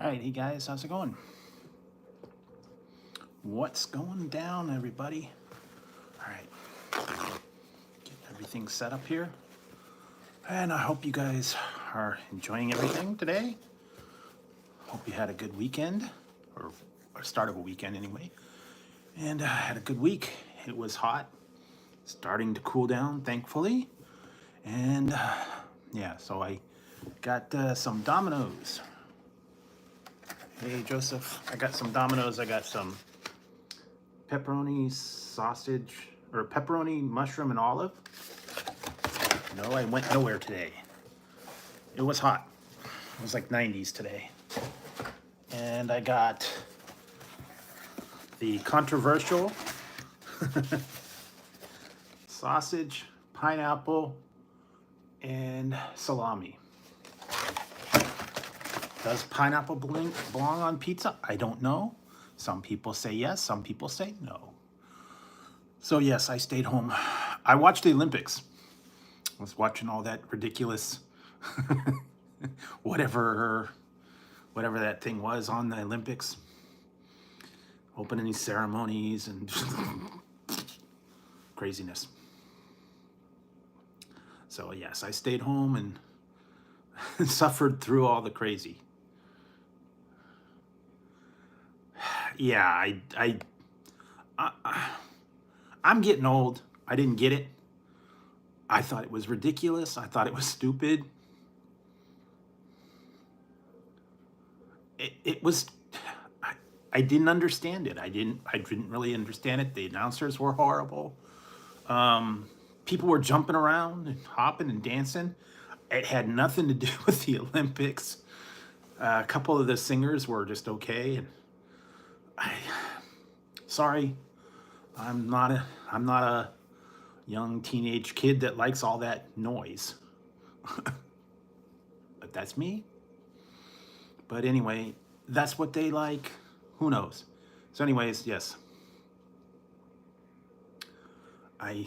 All right, hey guys, how's it going? What's going down, everybody? All right, get everything set up here. And I hope you guys are enjoying everything today. Hope you had a good weekend, or start of a weekend anyway. And had a good week. It was hot, starting to cool down, thankfully. And yeah, so I got some Dominoes. Hey, Joseph, I got some Dominoes. I got some pepperoni sausage, or pepperoni, mushroom, and olive. No, I went nowhere today. It was hot. It was like 90s today. And I got the controversial sausage, pineapple, and salami. Does pineapple belong on pizza? I don't know. Some people say yes, some people say no. So yes, I stayed home. I watched the Olympics. I was watching all that ridiculous whatever that thing was on the Olympics. Opening ceremonies and craziness. So yes, I stayed home and suffered through all the crazy. Yeah, I'm getting old. I didn't get it. I thought it was ridiculous. I thought it was stupid. It was. I didn't understand it. I didn't really understand it. The announcers were horrible. People were jumping around and hopping and dancing. It had nothing to do with the Olympics. A couple of the singers were just okay, and sorry, I'm not a young teenage kid that likes all that noise. But that's me. But anyway, that's what they like. Who knows? So anyways, yes. I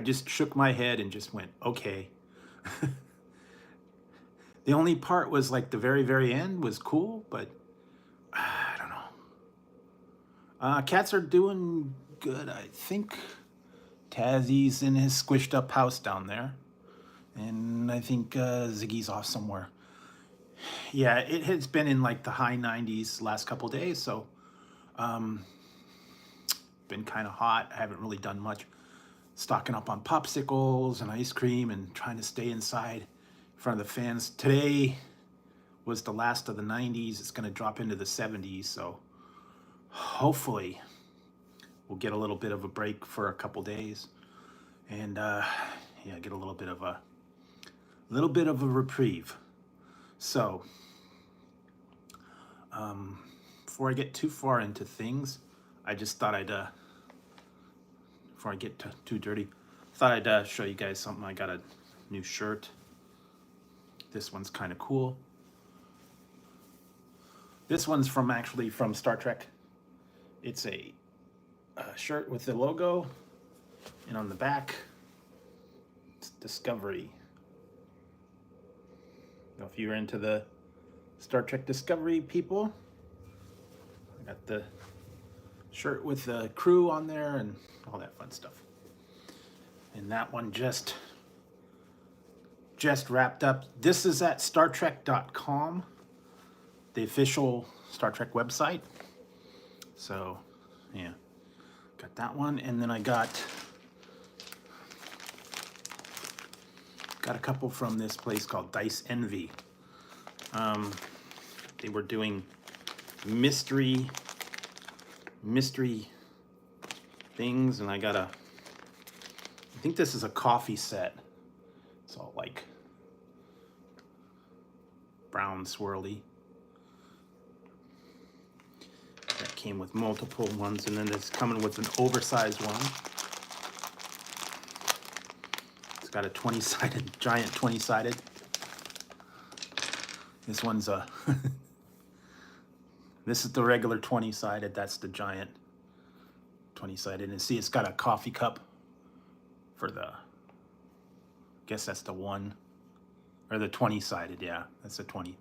just shook my head and just went, okay. The only part was like the very end was cool, but I don't know. Cats are doing good. I think Tazzy's in his squished up house down there. And I think Ziggy's off somewhere. Yeah, it has been in like the high 90s last couple days, so been kind of hot. I haven't really done much. Stocking up on popsicles and ice cream and trying to stay inside in front of the fans. Today was the last of the 90s. It's going to drop into the 70s, so hopefully we'll get a little bit of a break for a couple days, and yeah, get a little bit of a reprieve. So before I get too far into things, I just thought I'd before I get too dirty, thought I'd show you guys something. I got a new shirt. This one's kind of cool. This one's actually from Star Trek. It's a shirt with the logo, and on the back, it's Discovery. Now, if you're into the Star Trek Discovery people, I got the shirt with the crew on there and all that fun stuff. And that one just wrapped up. This is at StarTrek.com, the official Star Trek website. So, yeah, got that one, and then I got a couple from this place called Dice Envy. They were doing mystery things, and I think this is a coffee set. It's all like brown swirly. That came with multiple ones, and then it's coming with an oversized one. It's got a 20-sided, giant 20-sided. This one's a this is the regular 20-sided, that's the giant 20-sided. And see, it's got a coffee cup for the, I guess that's the one, or the 20-sided, yeah, that's the 20.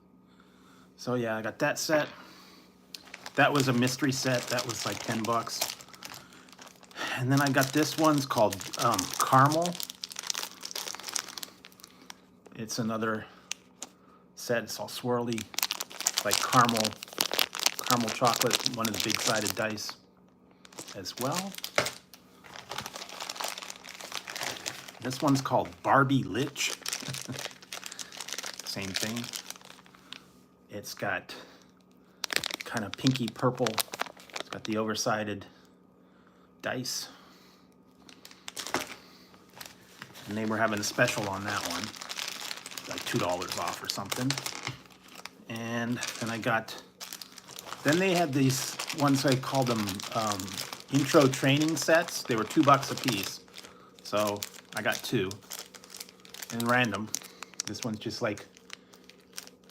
So yeah, I got that set. That was a mystery set. That was like 10 bucks. And then I got this one's called Caramel. It's another set. It's all swirly, like caramel chocolate. One of the big sided dice as well. This one's called Barbie Lich. Same thing. It's got kind of pinky purple. It's got the oversized dice. And they were having a special on that one, like $2 off or something. And then then they had these ones, I called them intro training sets. They were $2 a piece. So I got 2 in random. This one's just like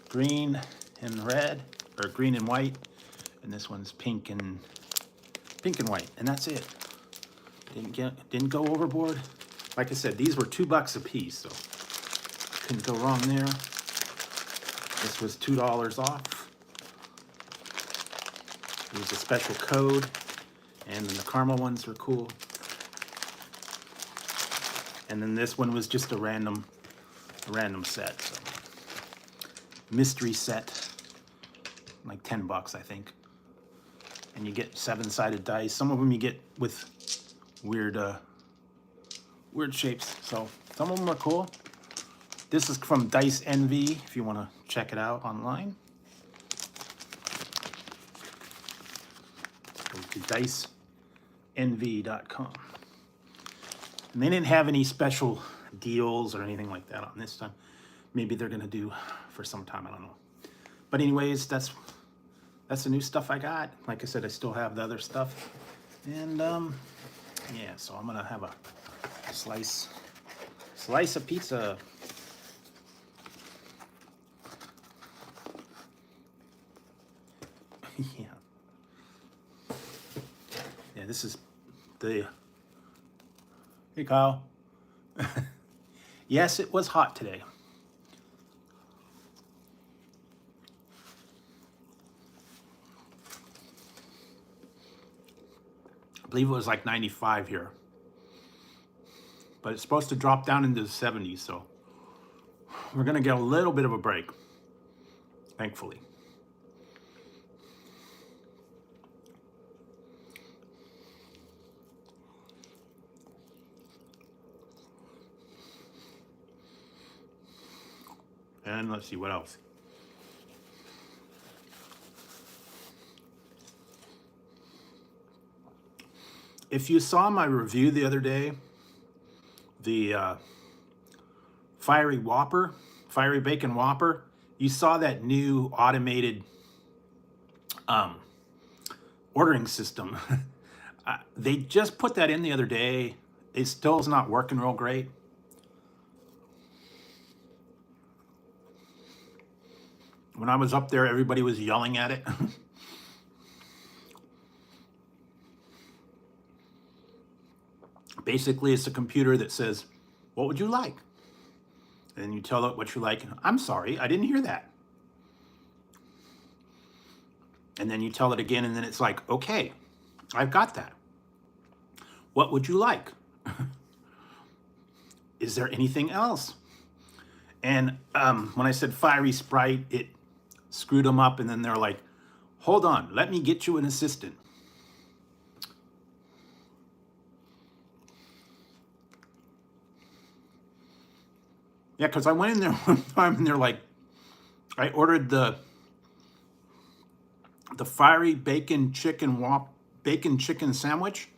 green and red, or green and white. And this one's pink and white. And that's it. Didn't go overboard. Like I said, these were $2 a piece, so couldn't go wrong there. This was $2 off. It was a special code, and then the caramel ones were cool. And then this one was just a random set. So. Mystery set, like 10 bucks, I think. And you get 7-sided dice. Some of them you get with weird shapes. So some of them are cool. This is from Dice Envy, if you want to check it out online. Go to diceenvy.com. And they didn't have any special deals or anything like that on this time. Maybe they're gonna do for some time, I don't know. But anyways, that's the new stuff I got. Like I said, I still have the other stuff. And yeah, so I'm gonna have a slice of pizza. Yeah. Yeah, this is the... Hey, Kyle. Yes, it was hot today. I believe it was like 95 here. But it's supposed to drop down into the 70s, so we're gonna get a little bit of a break, thankfully. And let's see what else. If you saw my review the other day, the Fiery Bacon Whopper, you saw that new automated ordering system. They just put that in the other day. It still is not working real great. When I was up there, everybody was yelling at it. Basically, it's a computer that says, "What would you like?" And you tell it what you like. "I'm sorry, I didn't hear that." And then you tell it again, and then it's like, "Okay, I've got that. What would you like? Is there anything else?" And when I said Fiery Sprite, it screwed them up, and then they're like, "Hold on, let me get you an assistant." Yeah, because I went in there one time and they're like, I ordered the Fiery Bacon Chicken Sandwich,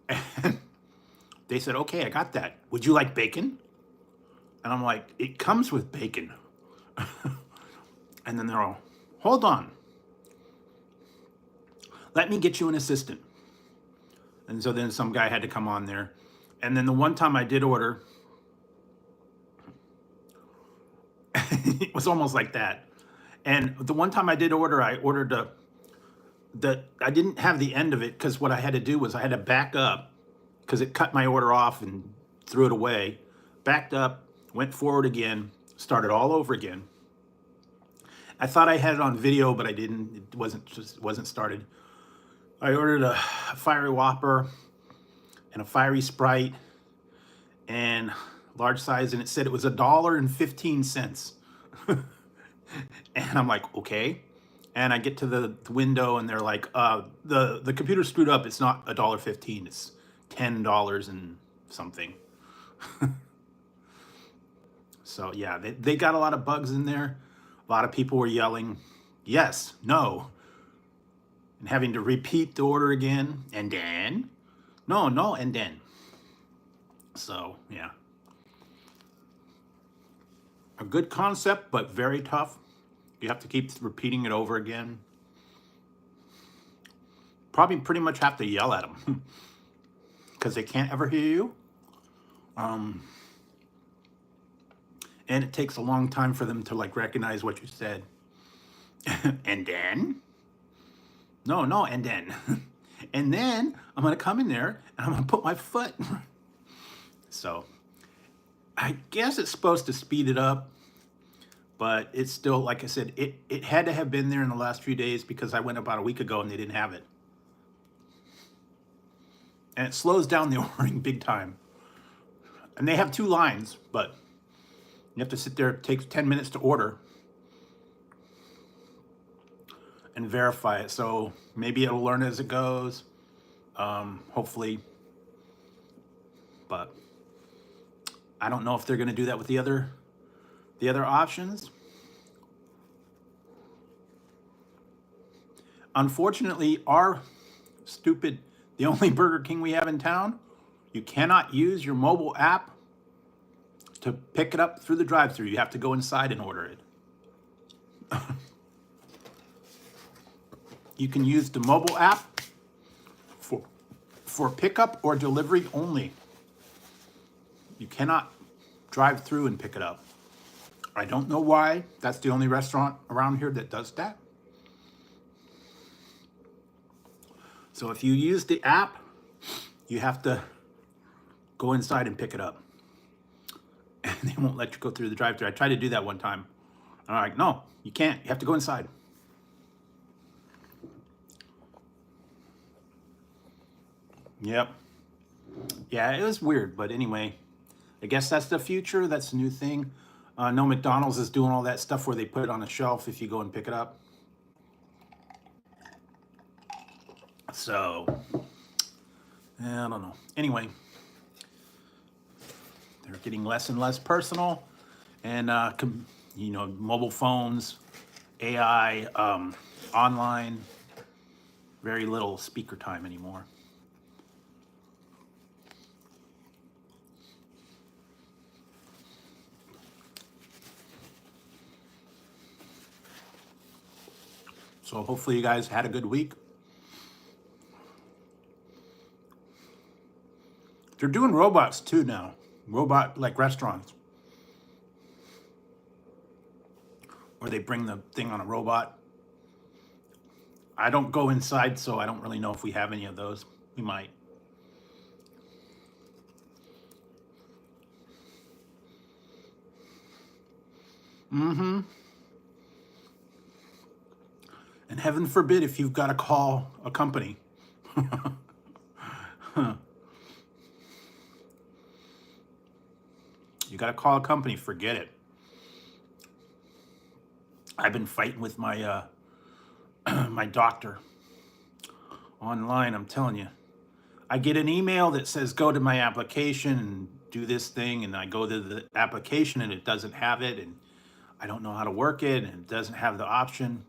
and they said, "Okay, I got that. Would you like bacon?" And I'm like, "It comes with bacon." And then they're all, "Hold on, let me get you an assistant." And so then some guy had to come on there. And then the one time I did order, it was almost like that. And the one time I did order, I ordered I didn't have the end of it, because what I had to do was I had to back up, because it cut my order off and threw it away. Backed up, went forward again, started all over again. I thought I had it on video, but I didn't. It wasn't started. I ordered a fiery Whopper and a fiery Sprite and large size, and it said it was $1.15. And I'm like, okay. And I get to the window, and they're like, the computer screwed up. It's not $1.15. It's $10 and something. So yeah, they got a lot of bugs in there. A lot of people were yelling, yes, no, and having to repeat the order again, and then, no, and then. So yeah, a good concept, but very tough. You have to keep repeating it over again. Probably pretty much have to yell at them because they can't ever hear you. And it takes a long time for them to like recognize what you said. And then, no, and then. And then I'm gonna come in there and I'm gonna put my foot. So I guess it's supposed to speed it up, but it's still, like I said, it had to have been there in the last few days because I went about a week ago and they didn't have it. And it slows down the ordering big time. And they have 2 lines, but you have to sit there. It takes 10 minutes to order and verify it. So maybe it'll learn as it goes, hopefully. But I don't know if they're going to do that with the other options. Unfortunately, the only Burger King we have in town, you cannot use your mobile app to pick it up through the drive-thru. You have to go inside and order it. You can use the mobile app for pickup or delivery only. You cannot drive through and pick it up. I don't know why. That's the only restaurant around here that does that. So if you use the app, you have to go inside and pick it up. And they won't let you go through the drive-thru. I tried to do that one time. I'm like, no, you can't. You have to go inside. Yep. Yeah, it was weird, but anyway, I guess that's the future. That's the new thing. No, McDonald's is doing all that stuff where they put it on a shelf if you go and pick it up. So, I don't know. Anyway, they're getting less and less personal, and mobile phones, AI, online, very little speaker time anymore. So hopefully you guys had a good week. They're doing robots too now. Robot like restaurants. Where they bring the thing on a robot. I don't go inside, so I don't really know if we have any of those. We might. Mm-hmm. And heaven forbid if you've got to call a company. You got to call a company, forget it. I've been fighting with my my doctor online, I'm telling you. I get an email that says go to my application and do this thing, and I go to the application and it doesn't have it, and I don't know how to work it, and it doesn't have the option.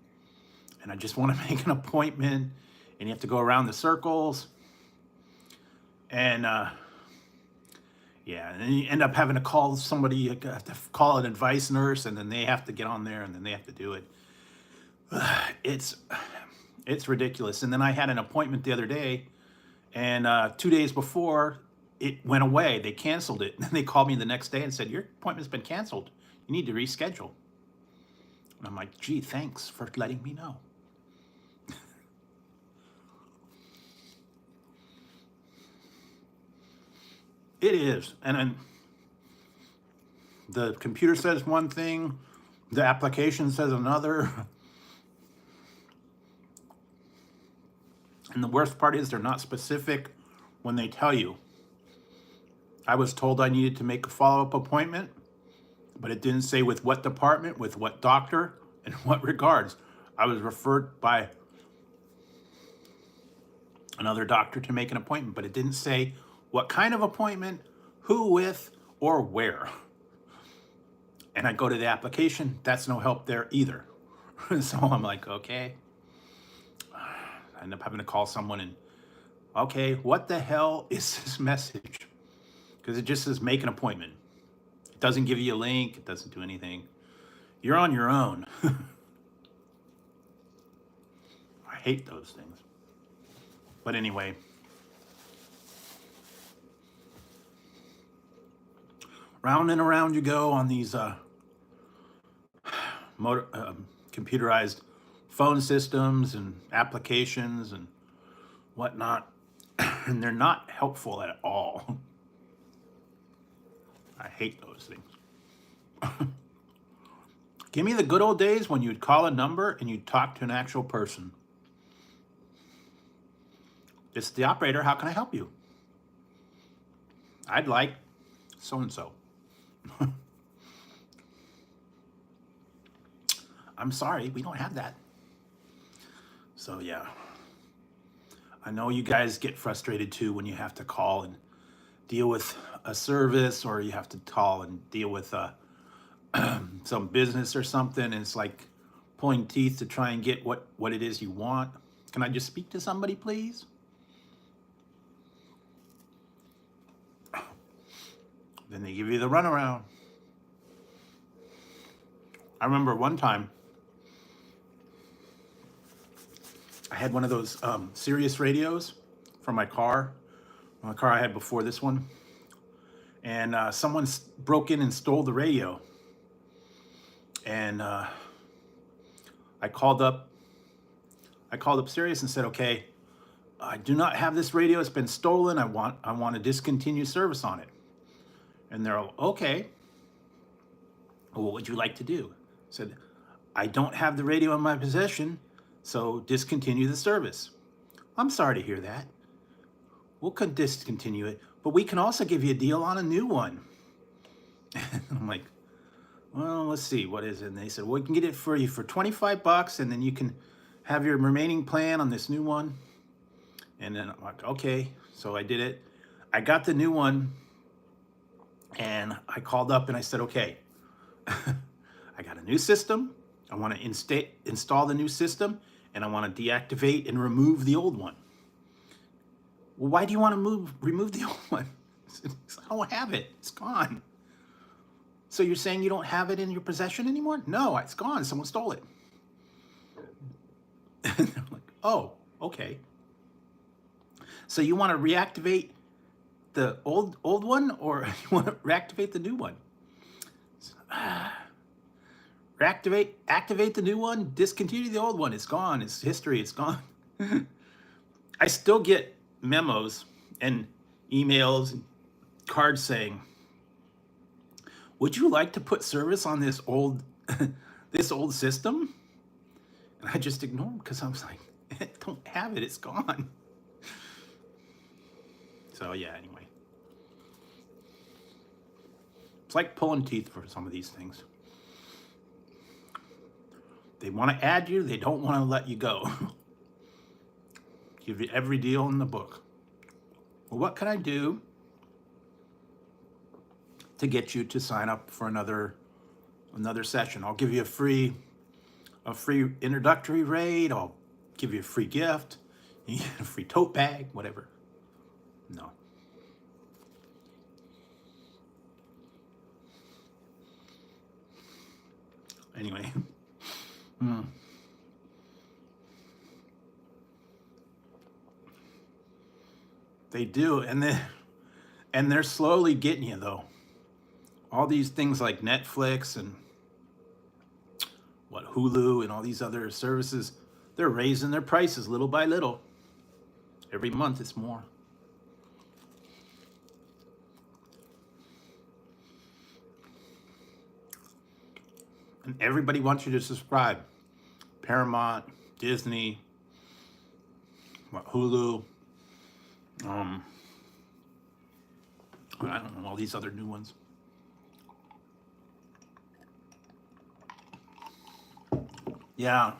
And I just want to make an appointment, and you have to go around the circles. And yeah, and then you end up having to call somebody, you have to call an advice nurse, and then they have to get on there, and then they have to do it. It's ridiculous. And then I had an appointment the other day, and 2 days before, it went away. They canceled it. And they called me the next day and said, your appointment's been canceled. You need to reschedule. And I'm like, gee, thanks for letting me know. It is. And then the computer says one thing, The application says another. And the worst part is they're not specific when they tell you. I was told I needed to make a follow-up appointment, but it didn't say with what department, with what doctor, and what regards. I was referred by another doctor to make an appointment, but it didn't say what kind of appointment, who with, or where. And I go to the application, that's no help there either. So I'm like, okay. I end up having to call someone and, okay, what the hell is this message? Because it just says make an appointment. It doesn't give you a link, it doesn't do anything. You're on your own. I hate those things. But anyway, round and around you go on these computerized phone systems and applications and whatnot, and they're not helpful at all. I hate those things. Give me the good old days when you'd call a number and you'd talk to an actual person. It's the operator, how can I help you? I'd like so-and-so. I'm sorry, we don't have that. So yeah, I know you guys get frustrated too when you have to call and deal with a service, or you have to call and deal with some business or something, and it's like pulling teeth to try and get what it is you want. Can I just speak to somebody, please? Then they give you the runaround. I remember one time I had one of those Sirius radios for my car I had before this one, and someone broke in and stole the radio, and I called up Sirius and said, okay, I do not have this radio, it's been stolen, I want to discontinue service on it. And they're all, okay, well, what would you like to do? I said, I don't have the radio in my possession, so discontinue the service. I'm sorry to hear that. We'll discontinue it, but we can also give you a deal on a new one. I'm like, well, let's see, what is it? And they said, well, we can get it for you for $25, and then you can have your remaining plan on this new one. And then I'm like, okay. So I did it. I got the new one, and I called up and I said, okay, I got a new system. I want to install the new system, and I want to deactivate and remove the old one. Well, why do you want to remove the old one? I don't have it. It's gone. So you're saying you don't have it in your possession anymore? No, it's gone. Someone stole it. And I'm like, oh, okay. So you want to reactivate the old one, or you want to reactivate the new one? Activate the new one, discontinue the old one. It's gone. It's history. It's gone. I still get memos and emails and cards saying, would you like to put service on this old system? And I just ignore them because I was like, I don't have it. It's gone. So yeah, anyway. It's like pulling teeth for some of these things. They want to add you, they don't want to let you go. Give you every deal in the book. Well, what can I do to get you to sign up for another session? I'll give you a free introductory rate, I'll give you a free gift, you get a free tote bag, whatever. No. Anyway. They do, and they're slowly getting you though. All these things like Netflix and Hulu and all these other services, they're raising their prices little by little. Every month it's more. And everybody wants you to subscribe. Paramount, Disney, Hulu, I don't know, all these other new ones. Yeah.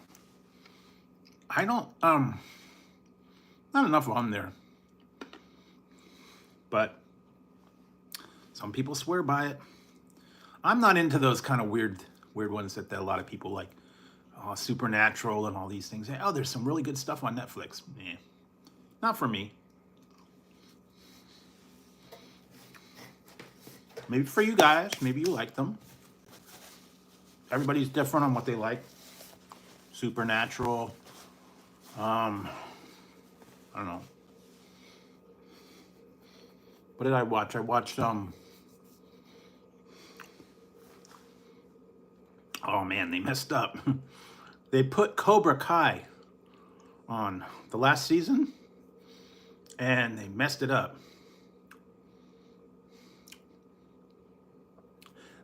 I don't, not enough on there. But some people swear by it. I'm not into those kind of weird ones that a lot of people like. Supernatural and all these things. Oh, there's some really good stuff on Netflix. Not for me. Maybe for you guys. Maybe you like them. Everybody's different on what they like. Supernatural. I don't know. What did I watch? I watched oh man, they messed up. They put Cobra Kai on the last season and they messed it up.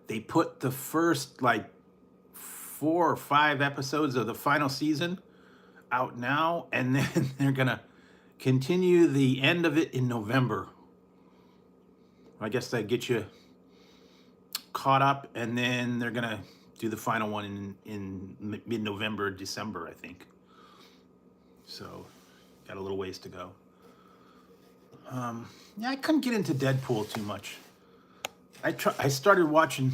They put the first like 4 or 5 episodes of the final season out now, and then they're gonna continue the end of it in November. I guess that gets you caught up, and then they're gonna do the final one in mid-November, December, I think. So, got a little ways to go. Yeah, I couldn't get into Deadpool too much. I started watching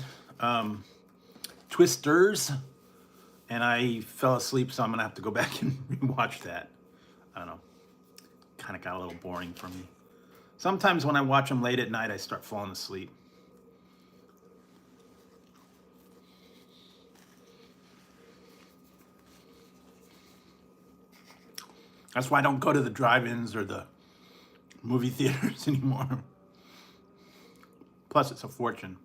Twisters, and I fell asleep, so I'm gonna have to go back and rewatch that. I don't know. Kind of got a little boring for me. Sometimes when I watch them late at night, I start falling asleep. That's why I don't go to the drive-ins or the movie theaters anymore. Plus, it's a fortune.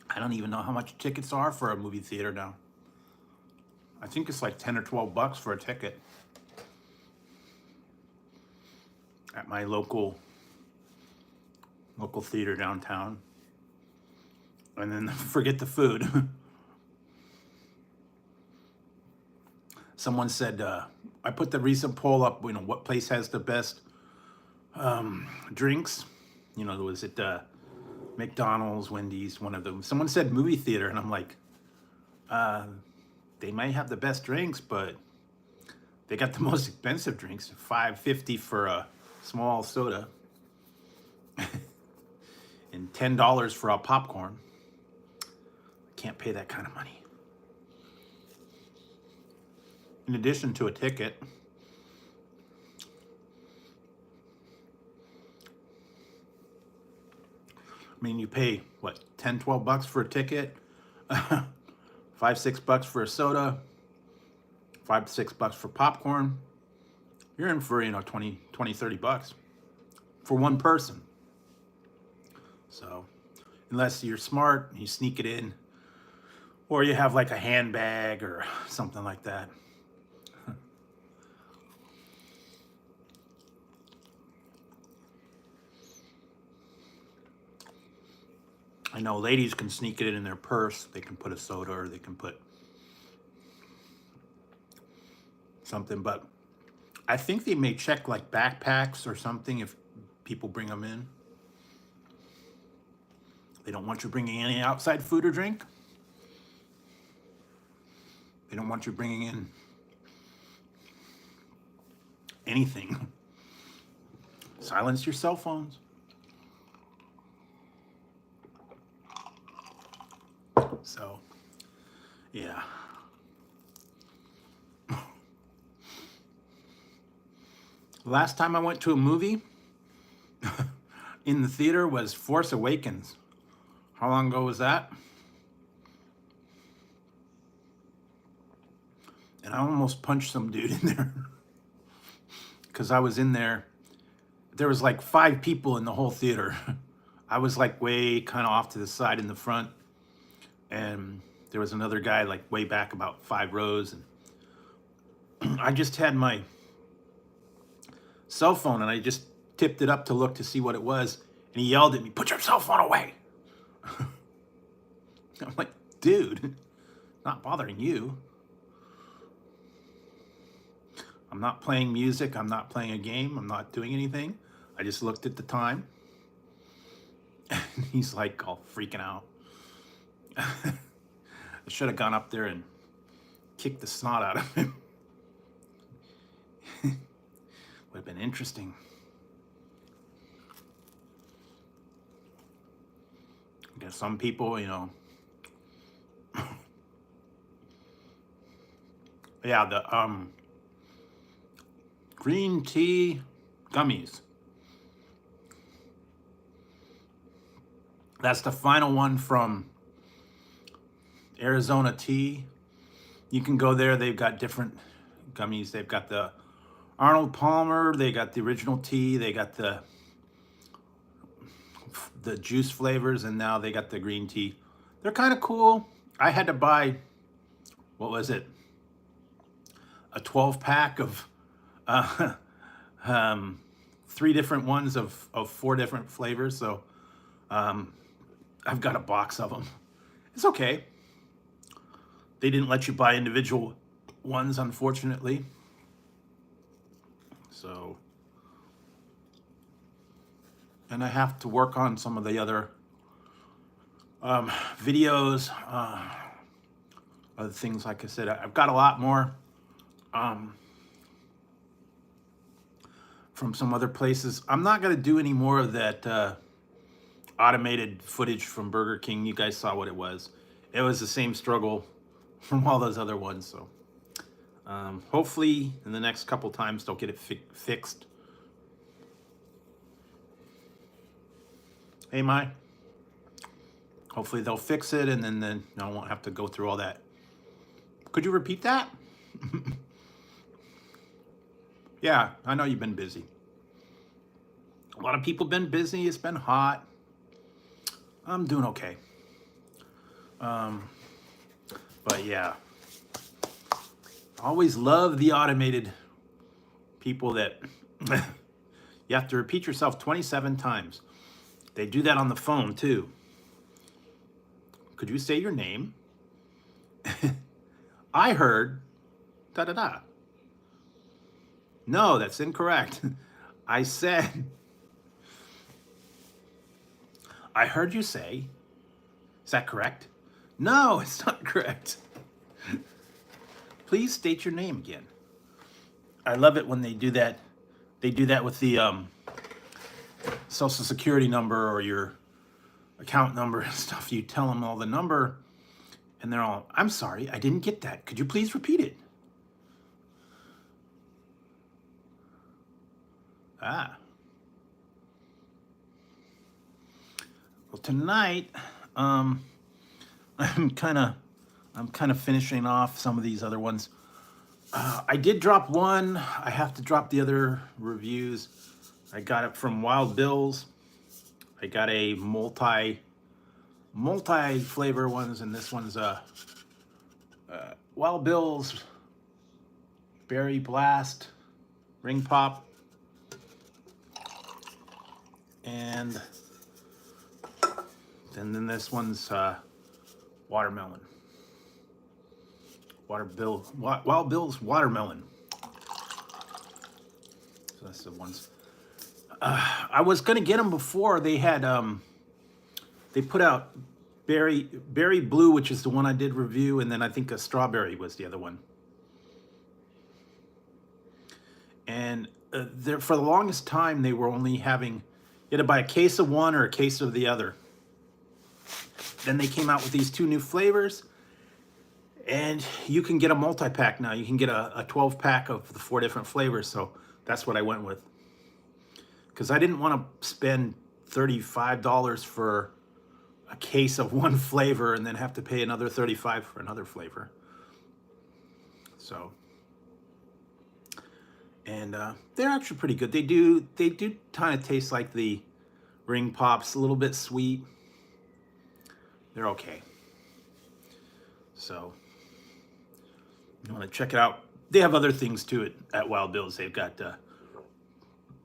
I don't even know how much tickets are for a movie theater now. I think it's like 10 or 12 bucks for a ticket at my local theater downtown. And then forget the food. Someone said, I put the recent poll up, what place has the best drinks? Was it McDonald's, Wendy's, one of them. Someone said movie theater, and I'm like, they might have the best drinks, but they got the most expensive drinks. $5.50 for a small soda, and $10 for a popcorn. Can't pay that kind of money. In addition to a ticket, you pay, what, 10, 12 bucks for a ticket, 5, 6 bucks for a soda, 5 to 6 bucks for popcorn. You're in for, 20, 30 bucks for one person. So, unless you're smart, you sneak it in, or you have like a handbag or something like that. I know ladies can sneak it in their purse. They can put a soda, or they can put something, but I think they may check like backpacks or something if people bring them in. They don't want you bringing any outside food or drink. They don't want you bringing in anything. Silence your cell phones. So, yeah. Last time I went to a movie in the theater was Force Awakens. How long ago was that? And I almost punched some dude in there because I was in there. There was like 5 people in the whole theater. I was like way kind of off to the side in the front. And there was another guy like way back about 5 rows. And I just had my cell phone and I just tipped it up to look to see what it was. And he yelled at me, "Put your cell phone away." I'm like, dude, not bothering you. I'm not playing music. I'm not playing a game. I'm not doing anything. I just looked at the time. And he's like all freaking out. I should have gone up there and kicked the snot out of him. Would have been interesting. Because some people, you know, yeah, the green tea gummies. That's the final one from Arizona Tea. You can go there. They've got different gummies. They've got the Arnold Palmer. They got the original tea. They got the juice flavors, and now they got the green tea. They're kind of cool. I had to buy, what was it? A 12-pack of 3 different ones of 4 different flavors. So I've got a box of them. It's okay. They didn't let you buy individual ones, unfortunately. So, and I have to work on some of the other videos, other things. Like I said, I've got a lot more from some other places. I'm not going to do any more of that automated footage from Burger King. You guys saw what it was. It was the same struggle from all those other ones. So hopefully in the next couple times they'll get it fixed. Hey, Mai. Hopefully they'll fix it, and then I won't have to go through all that. Could you repeat that? Yeah, I know you've been busy. A lot of people been busy. It's been hot. I'm doing okay. But yeah, I always love the automated people that you have to repeat yourself 27 times. They do that on the phone too. Could you say your name? I heard da-da-da. No, that's incorrect. I said, I heard you say, is that correct? No, it's not correct. Please state your name again. I love it when they do that. They do that with the Social Security number or your account number and stuff. You tell them all the number, and they're all, I'm sorry, I didn't get that. Could you please repeat it? Ah. Well, tonight, I'm kind of finishing off some of these other ones. I did drop one. I have to drop the other reviews. I got it from Wild Bill's. I got a multi flavor ones, and this one's Wild Bill's Berry Blast Ring Pop, and then this one's watermelon. Wild Bill's watermelon. So that's the ones. I was gonna get them before. They had they put out berry blue, which is the one I did review, and then I think a strawberry was the other one. And there, for the longest time, they were only having, you had to buy a case of one or a case of the other. Then they came out with these 2 new flavors, and you can get a multi-pack now. You can get a 12-pack of the 4 different flavors, so that's what I went with. Because I didn't want to spend $35 for a case of one flavor and then have to pay another $35 for another flavor. So, and they're actually pretty good. They do kind of taste like the Ring Pops, a little bit sweet. They're okay. So, you want to check it out. They have other things too at Wild Bill's. They've got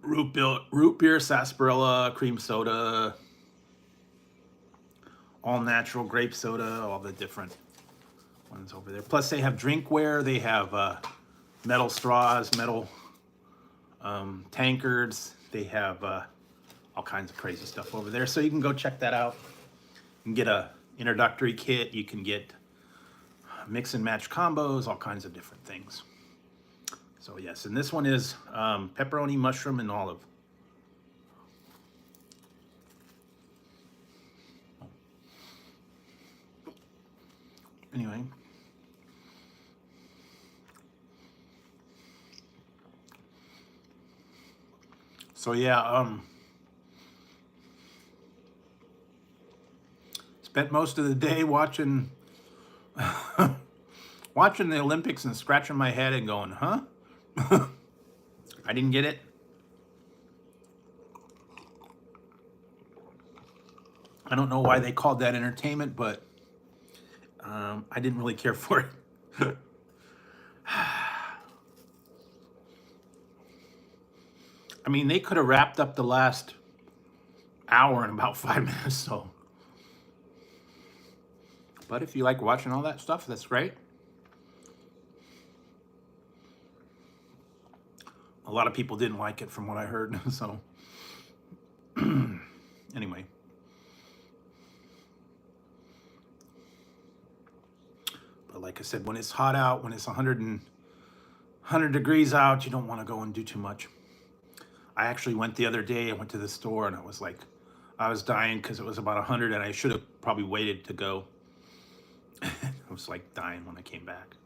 root beer, sarsaparilla, cream soda, all natural grape soda, all the different ones over there. Plus they have drinkware, they have metal straws, metal tankards, they have all kinds of crazy stuff over there. So you can go check that out. You can get a introductory kit, you can get mix and match combos, all kinds of different things. So yes, and this one is pepperoni, mushroom, and olive. Anyway. So yeah, spent most of the day watching watching the Olympics and scratching my head and going, huh? I didn't get it. I don't know why they called that entertainment, but I didn't really care for it. I mean, they could have wrapped up the last hour in about 5 minutes, so. But if you like watching all that stuff, that's great. A lot of people didn't like it from what I heard, so. Anyway. But like I said, when it's hot out, when it's 100 degrees out, you don't want to go and do too much. I actually went the other day, I went to the store and I was like, I was dying because it was about 100 and I should have probably waited to go. I was like dying when I came back.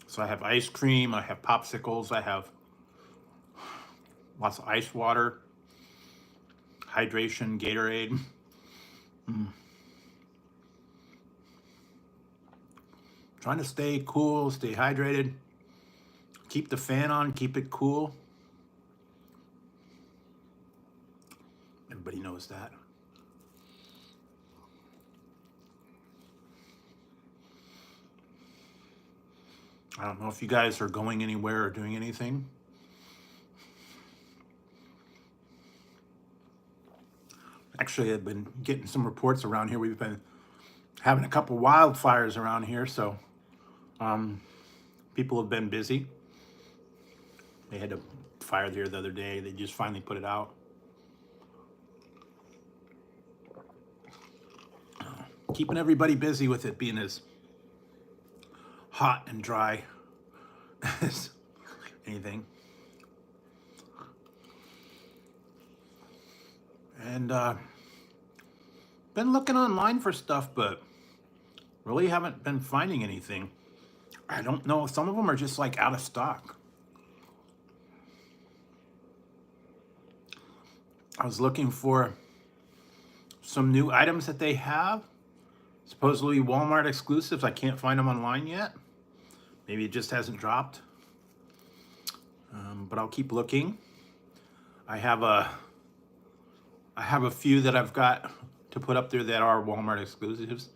So I have ice cream, I have popsicles, I have lots of ice water, hydration, Gatorade. Trying to stay cool, stay hydrated. Keep the fan on, keep it cool. Everybody knows that. I don't know if you guys are going anywhere or doing anything. Actually, I've been getting some reports around here. We've been having a couple wildfires around here, so people have been busy. They had a fire there the other day. They just finally put it out. Keeping everybody busy with it being as hot and dry as anything. And been looking online for stuff, but really haven't been finding anything. I don't know. Some of them are just like out of stock. I was looking for some new items that they have. Supposedly Walmart exclusives. I can't find them online yet. Maybe it just hasn't dropped. But I'll keep looking. I have a few that I've got to put up there that are Walmart exclusives.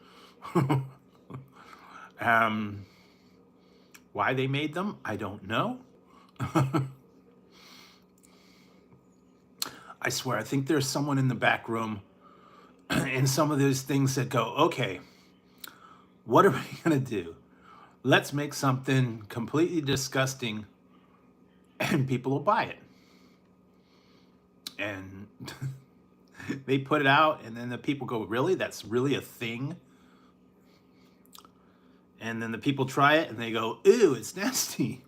Why they made them, I don't know. I swear, I think there's someone in the back room in some of those things that go, okay, what are we gonna do? Let's make something completely disgusting and people will buy it. And they put it out and then the people go, really? That's really a thing? And then the people try it and they go, ew, it's nasty.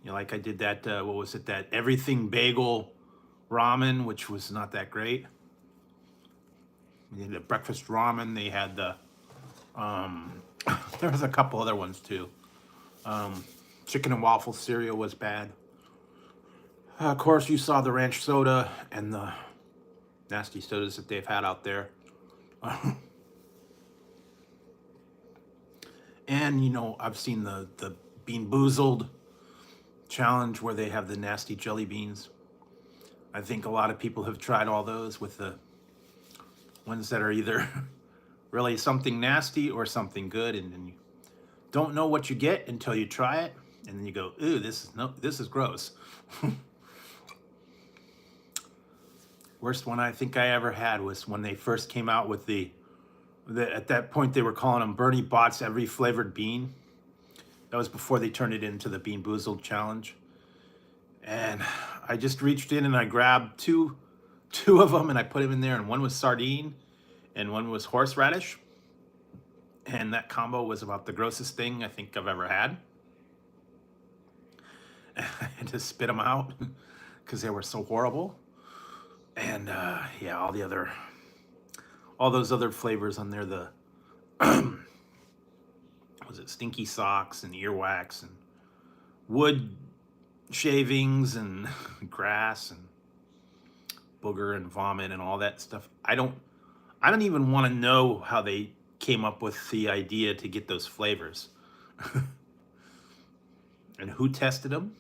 You know, like I did that, what was it, that everything bagel ramen, which was not that great. They had the breakfast ramen. They had the, there was a couple other ones too. Chicken and waffle cereal was bad. Of course, you saw the ranch soda and the nasty sodas that they've had out there. And, you know, I've seen the Bean Boozled challenge where they have the nasty jelly beans. I think a lot of people have tried all those with the ones that are either really something nasty or something good, and then you don't know what you get until you try it, and then you go, ooh, this is gross. Worst one I think I ever had was when they first came out with at that point they were calling them Bernie Bott's every flavored bean. That was before they turned it into the Bean Boozled challenge. And I just reached in and I grabbed two of them and I put them in there, and one was sardine and one was horseradish. And that combo was about the grossest thing I think I've ever had. I had to spit them out because they were so horrible. And yeah, all those other flavors on there, the was it stinky socks and earwax and wood shavings and grass and booger and vomit and all that stuff. I don't even want to know how they came up with the idea to get those flavors. And who tested them?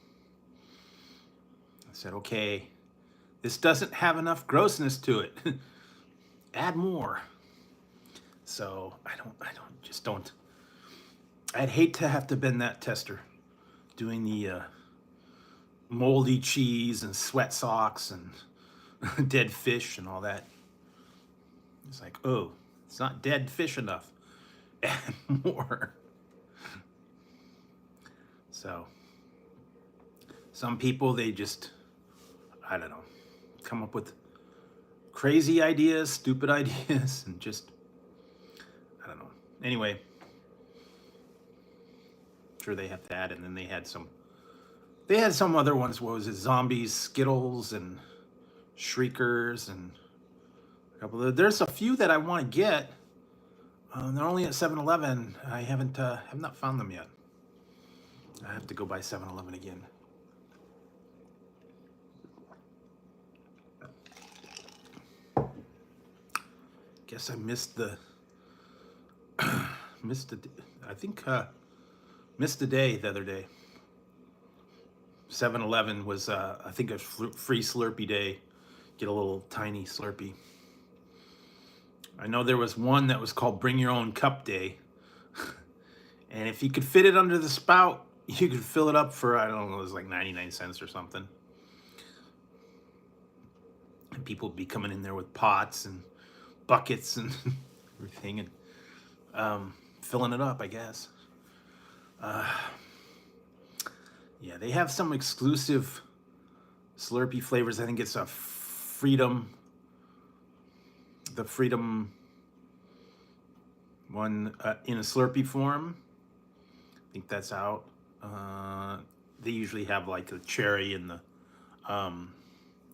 I said, okay, this doesn't have enough grossness to it. Add more. So I'd hate to have to bend that tester doing the moldy cheese and sweat socks and dead fish and all that. It's like, oh, it's not dead fish enough. Add more. So some people, they just, I don't know, come up with crazy ideas, stupid ideas, and just, I don't know. Anyway, sure they have to add, and then they had some other ones. What was it? Zombies, Skittles, and Shriekers, and a couple of, there's a few that I want to get. They're only at 7-Eleven. I have not found them yet. I have to go by 7-Eleven again. Guess I missed the missed the day the other day. 7-Eleven was I think a free Slurpee day. Get a little tiny Slurpee. I know there was one that was called Bring Your Own Cup Day. And if you could fit it under the spout, you could fill it up for, I don't know, it was like 99 cents or something. And people would be coming in there with pots and buckets and everything and filling it up, I guess. Yeah, they have some exclusive Slurpee flavors. I think it's a Freedom, the Freedom one in a Slurpee form. I think that's out. They usually have like the cherry and the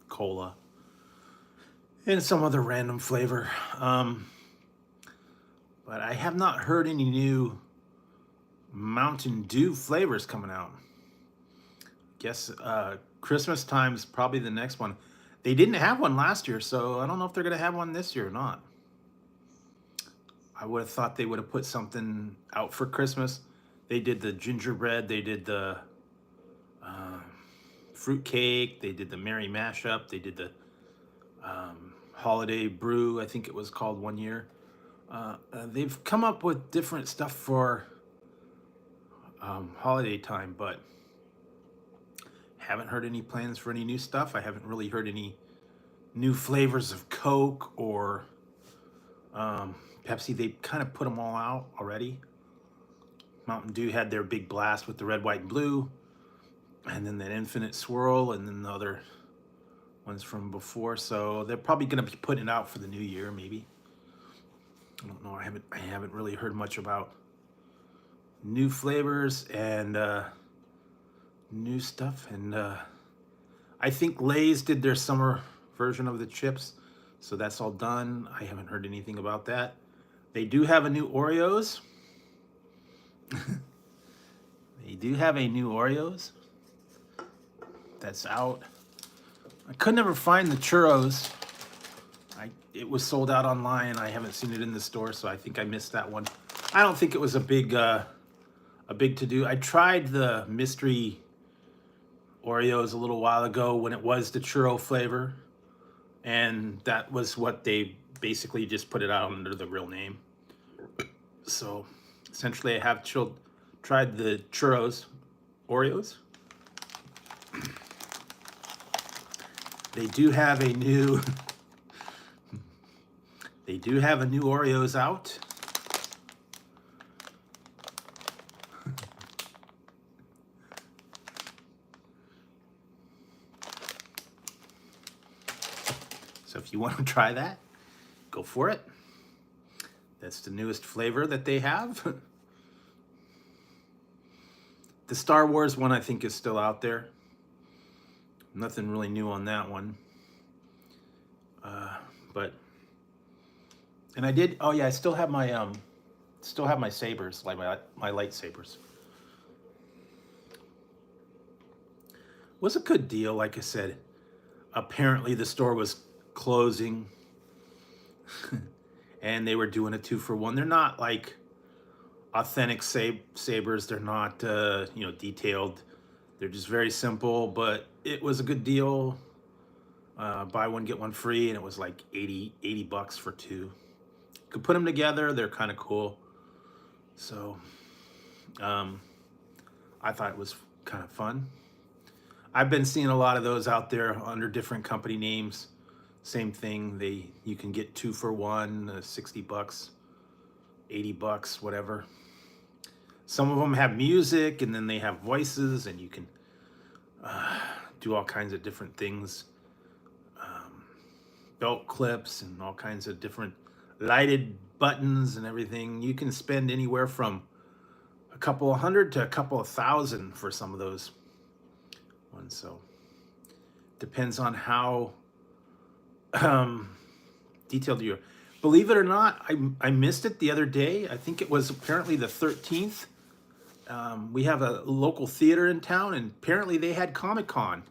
cola and some other random flavor. But I have not heard any new Mountain Dew flavors coming out. Guess Christmas time's probably the next one. They didn't have one last year, so I don't know if they're going to have one this year or not. I would have thought they would have put something out for Christmas. They did the gingerbread, they did the fruit cake, they did the Merry Mashup, they did the holiday brew, I think it was called one year. They've come up with different stuff for holiday time, but haven't heard any plans for any new stuff. I haven't really heard any new flavors of Coke or Pepsi. They kind of put them all out already. Mountain Dew had their big blast with the red, white, and blue, and then that infinite swirl, and then the other ones from before. So they're probably going to be putting it out for the new year, maybe. I don't know. I haven't really heard much about new flavors and new stuff. And I think Lay's did their summer version of the chips, so that's all done. I haven't heard anything about that. They do have a new Oreos. They do have a new Oreos that's out. I could never find the churros. It was sold out online. I haven't seen it in the store, so I think I missed that one. I don't think it was a big to-do. I tried the mystery Oreos a little while ago when it was the churro flavor, and that was what they basically just put it out under the real name. So essentially I have tried the churros Oreos. They do have a new They do have a new Oreos out. So if you want to try that, go for it. That's the newest flavor that they have. The Star Wars one, I think, is still out there. Nothing really new on that one. And I did. Oh yeah, I still have my sabers, like my lightsabers. Was a good deal, like I said. Apparently the store was closing, and they were doing a 2-for-1. They're not like authentic sabers. They're not detailed. They're just very simple, but it was a good deal. Buy one get one free, and it was like 80 bucks for two. You could put them together. They're kind of cool. So I thought it was kind of fun. I've been seeing a lot of those out there under different company names. Same thing. You can get 2-for-1, 60 bucks, 80 bucks, whatever. Some of them have music, and then they have voices, and you can do all kinds of different things. Belt clips and all kinds of different lighted buttons and everything. You can spend anywhere from a couple of hundred to a couple of thousand for some of those ones. So depends on how detailed you are. Believe it or not, I missed it the other day. I think it was apparently the 13th. We have a local theater in town, and apparently they had Comic-Con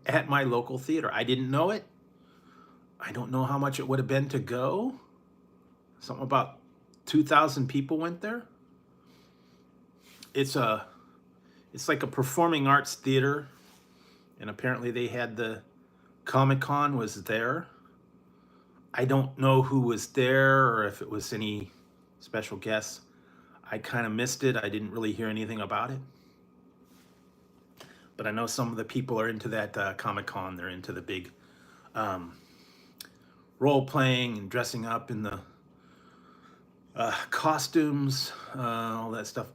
at my local theater. I didn't know it. I don't know how much it would have been to go. Something about 2,000 people went there. It's like a performing arts theater, and apparently they had the Comic-Con was there. I don't know who was there or if it was any special guests. I kind of missed it. I didn't really hear anything about it. But I know some of the people are into that Comic-Con. They're into the big role-playing and dressing up in the costumes, all that stuff.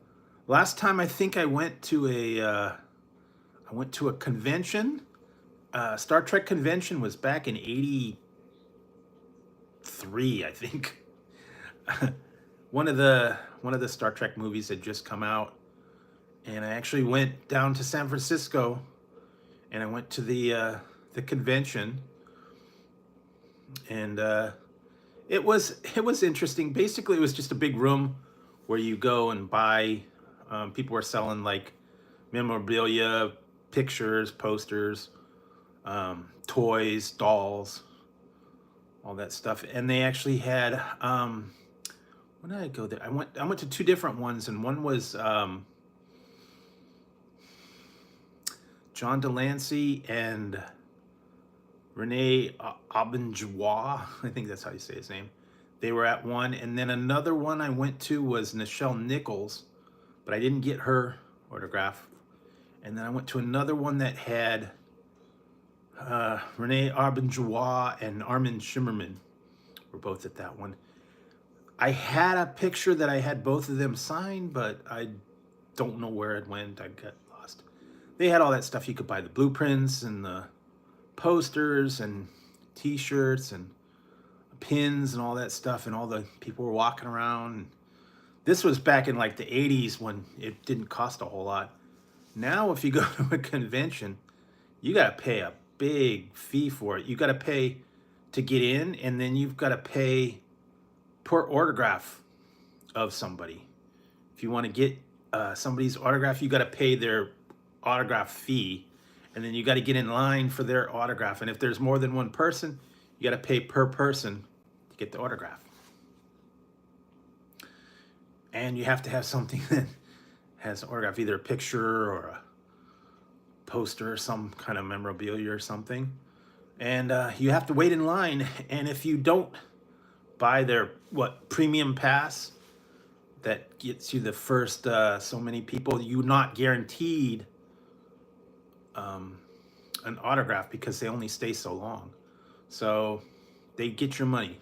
Last time I think I went to a convention. Star Trek convention was back in '83, I think. One of the Star Trek movies had just come out, and I actually went down to San Francisco, and I went to the convention, and it was interesting. Basically, it was just a big room where you go and buy. People were selling like memorabilia, pictures, posters, toys, dolls, all that stuff. And they actually had when did I go there? I went to two different ones, and one was John Delancey and Rene Aubenjois. I think that's how you say his name. They were at one, and then another one I went to was Nichelle Nichols, but I didn't get her autograph. And then I went to another one that had Rene Aubenjois and Armin Shimmerman were both at that one. I had a picture that I had both of them signed, but I don't know where it went. I got lost. They had all that stuff. You could buy the blueprints and the posters and t-shirts and pins and all that stuff, and all the people were walking around. This was back in like the 80s when it didn't cost a whole lot. Now if you go to a convention, you got to pay a big fee for it. You got to pay to get in, and then you've got to pay per autograph of somebody. If you want to get somebody's autograph, you got to pay their autograph fee, and then you got to get in line for their autograph. And if there's more than one person, you got to pay per person to get the autograph. And you have to have something that has an autograph, either a picture or a poster or some kind of memorabilia or something. And you have to wait in line. And if you don't buy their premium pass that gets you the first so many people, you're not guaranteed an autograph because they only stay so long. So they get your money.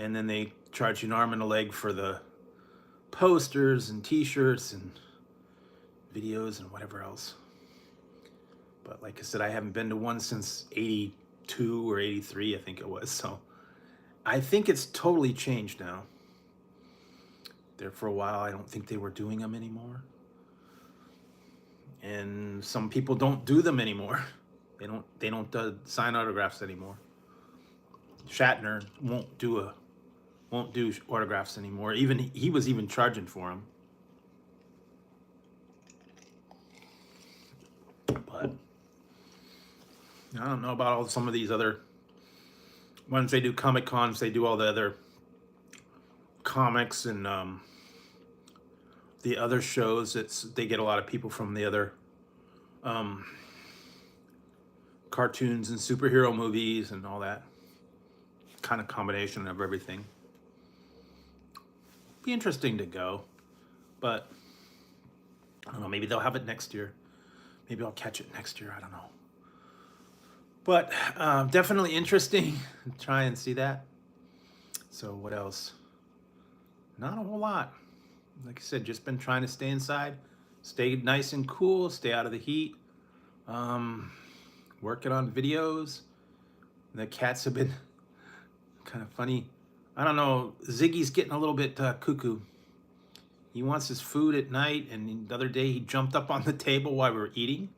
and then they charge you an arm and a leg for the posters and t-shirts and videos and whatever else. But like I said, I haven't been to one since 82 or 83, I think it was. So I think it's totally changed now. There for a while, I don't think they were doing them anymore. And some people don't do them anymore. They don't sign autographs anymore. Shatner won't do autographs anymore. Even he was even charging for them. But I don't know about some of these other ones. They do Comic Cons. They do all the other comics and the other shows. They get a lot of people from the other cartoons and superhero movies and all that kind of combination of everything. Be interesting to go, but I don't know, maybe they'll have it next year. Maybe I'll catch it next year, I don't know. But definitely interesting. Try and see that. So what else? Not a whole lot. Like I said, just been trying to stay inside, stay nice and cool, stay out of the heat. Working on videos. The cats have been kind of funny. I don't know, Ziggy's getting a little bit cuckoo. He wants his food at night, and the other day he jumped up on the table while we were eating.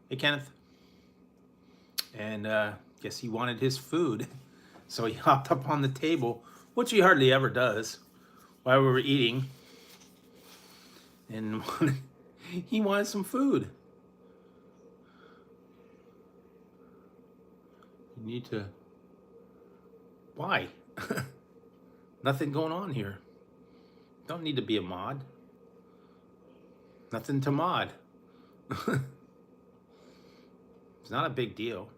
Hey, Kenneth. And guess he wanted his food. So he hopped up on the table, which he hardly ever does, while we were eating. And he wanted some food. You need to... Why? Nothing going on here. Don't need to be a mod. Nothing to mod. It's not a big deal.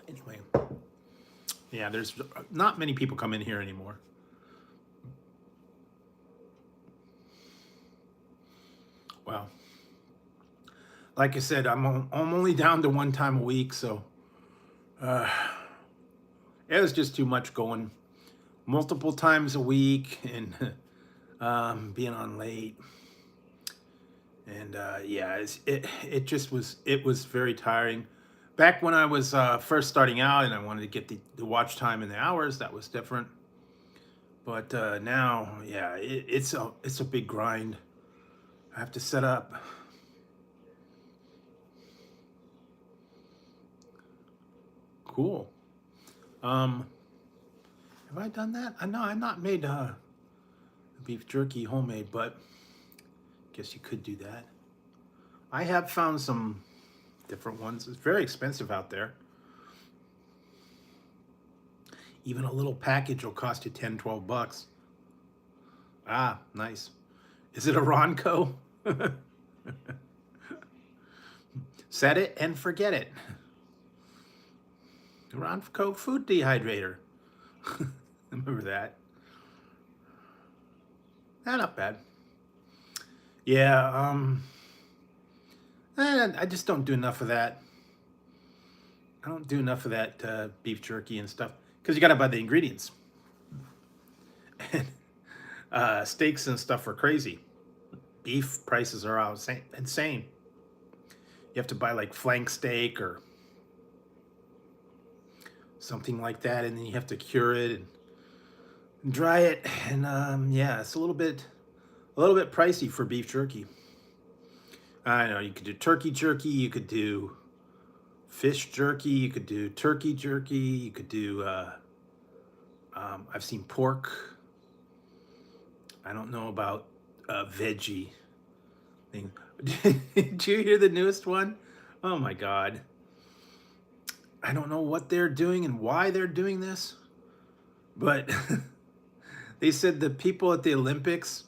Anyway, yeah, there's not many people come in here anymore. Well, like I said, I'm only down to one time a week, so it was just too much going multiple times a week and being on late. And yeah, it was very tiring. Back when I was first starting out and I wanted to get the watch time and the hours, that was different. But now, yeah, it's a big grind. I have to set up. Cool. Have I done that? I know I've not made beef jerky homemade, but I guess you could do that. I have found some different ones. It's very expensive out there. Even a little package will cost you 10, 12 bucks. Ah, nice. Is it a Ronco? Set it and forget it. Ronco food dehydrator. Remember that? Not bad. Yeah, I just don't do enough of that. I don't do enough of that beef jerky and stuff because you got to buy the ingredients. And steaks and stuff are crazy. Beef prices are insane. You have to buy like flank steak or something like that, and then you have to cure it and dry it, and yeah, it's a little bit pricey for beef jerky. I know you could do turkey jerky, you could do fish jerky, you could do turkey jerky, you could do I've seen pork. I don't know about veggie thing. Did you hear the newest one? Oh my God. I don't know what they're doing and why they're doing this, but they said the people at the Olympics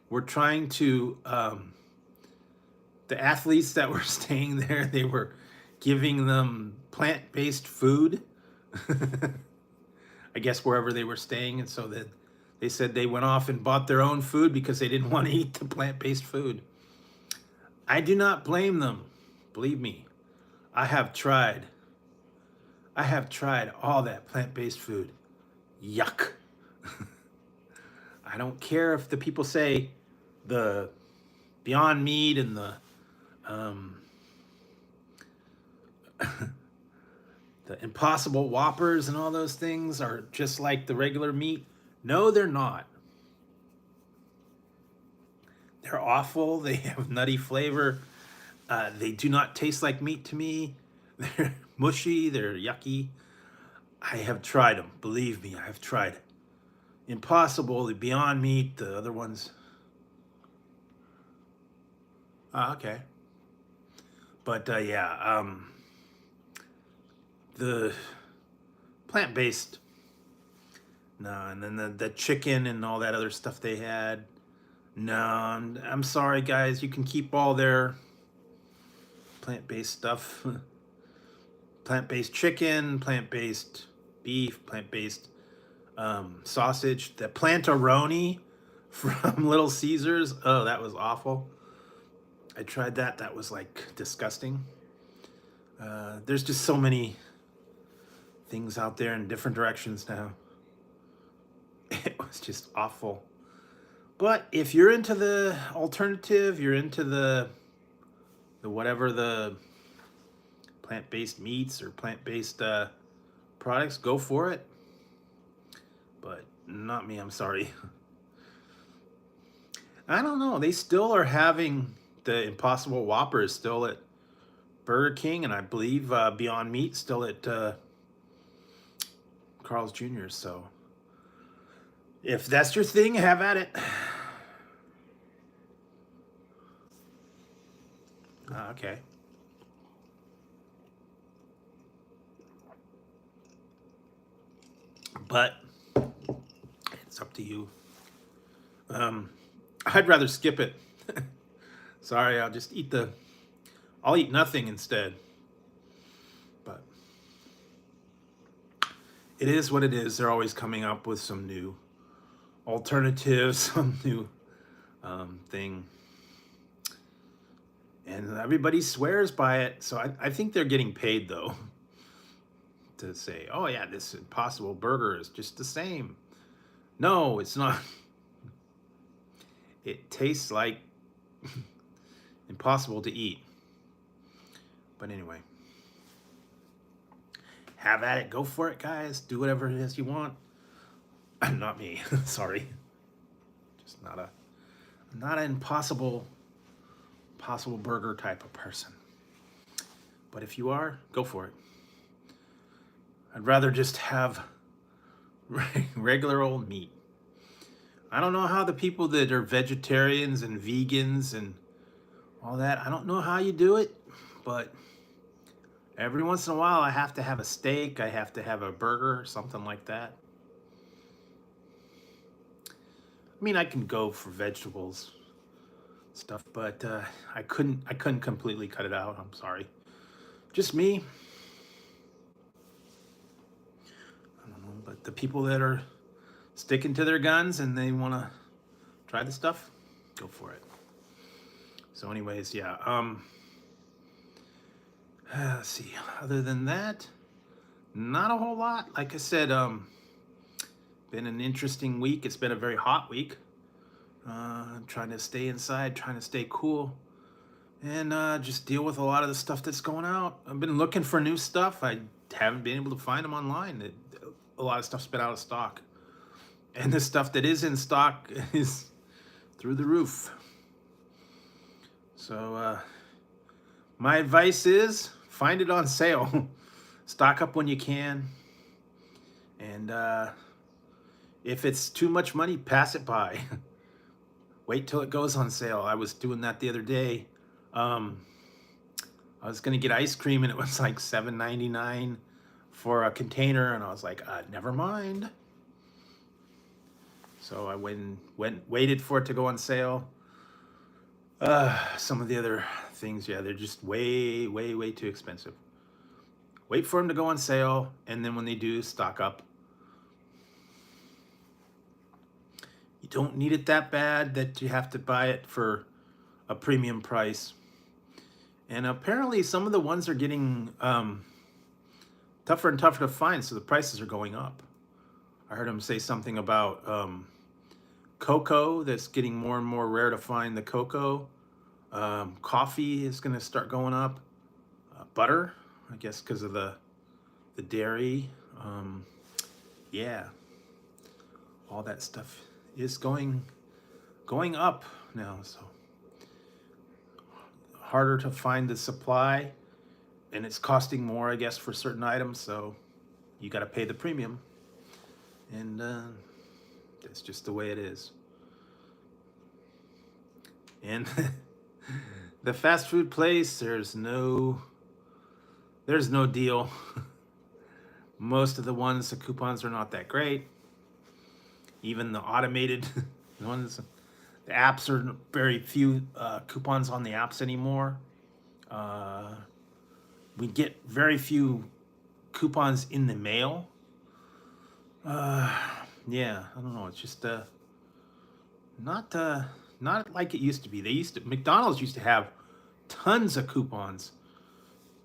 were trying to, the athletes that were staying there, they were giving them plant-based food, I guess wherever they were staying, and so that they said they went off and bought their own food because they didn't want to eat the plant-based food. I do not blame them. Believe me, I have tried. I have tried all that plant-based food. Yuck. I don't care if the people say the Beyond Meat and um, the Impossible Whoppers and all those things are just like the regular meat. No, they're not. They're awful. They have nutty flavor. They do not taste like meat to me. They're mushy. They're yucky. I have tried them. Believe me, I have tried. Impossible, the Beyond Meat, the other ones. Okay. But yeah, the plant-based, no, and then the chicken and all that other stuff they had. No, I'm sorry, guys. You can keep all their plant-based stuff. Plant-based chicken, plant-based beef, plant-based sausage. The plantaroni from Little Caesars. Oh, that was awful. I tried that. That was like disgusting. There's just so many things out there in different directions now. It was just awful. But if you're into the alternative, you're into the whatever the plant-based meats or plant-based products, go for it. But not me, I'm sorry. I don't know. They still are having the Impossible Whoppers still at Burger King, and I believe Beyond Meat still at Carl's Jr. So if that's your thing, have at it. Okay. But it's up to you. I'd rather skip it. Sorry, I'll eat nothing instead. But it is what it is. They're always coming up with some new alternatives, some new thing. And everybody swears by it. So I think they're getting paid, though, to say, oh, yeah, this Impossible Burger is just the same. No, it's not. It tastes like impossible to eat. But anyway, have at it. Go for it, guys. Do whatever it is you want. Not me. Sorry. Just not an impossible burger type of person. But if you are, go for it. I'd rather just have regular old meat. I don't know how the people that are vegetarians and vegans and all that, I don't know how you do it, but every once in a while I have to have a steak, I have to have a burger, something like that. I mean, I can go for vegetables stuff, but I couldn't completely cut it out. I'm sorry. Just me. I don't know, but the people that are sticking to their guns and they want to try the stuff, go for it. So anyways, yeah, let's see, other than that, not a whole lot. Like I said, been an interesting week. It's been a very hot week. Trying to stay inside, trying to stay cool, and just deal with a lot of the stuff that's going out. I've been looking for new stuff. I haven't been able to find them online. A lot of stuff's been out of stock. And the stuff that is in stock is through the roof. So my advice is find it on sale. Stock up when you can. And if it's too much money, pass it by. Wait till it goes on sale. I was doing that the other day. I was going to get ice cream and it was like $7.99 for a container. And I was like, never mind. So I waited for it to go on sale. Some of the other things, yeah, they're just way too expensive. Wait for them to go on sale, and then when they do, stock up. You don't need it that bad that you have to buy it for a premium price. And apparently some of the ones are getting tougher and tougher to find, so the prices are going up. I heard him say something about cocoa that's getting more and more rare to find the cocoa. Coffee is going to start going up. Butter, I guess, because of the dairy. Yeah, all that stuff is going up now. So harder to find the supply, and it's costing more, I guess, for certain items. So you got to pay the premium, and that's just the way it is. And the fast food place, there's no deal. Most of the ones, the coupons are not that great. Even the automated ones, the apps are very few coupons on the apps anymore. We get very few coupons in the mail. Yeah, I don't know. It's just not like it used to be. McDonald's used to have tons of coupons.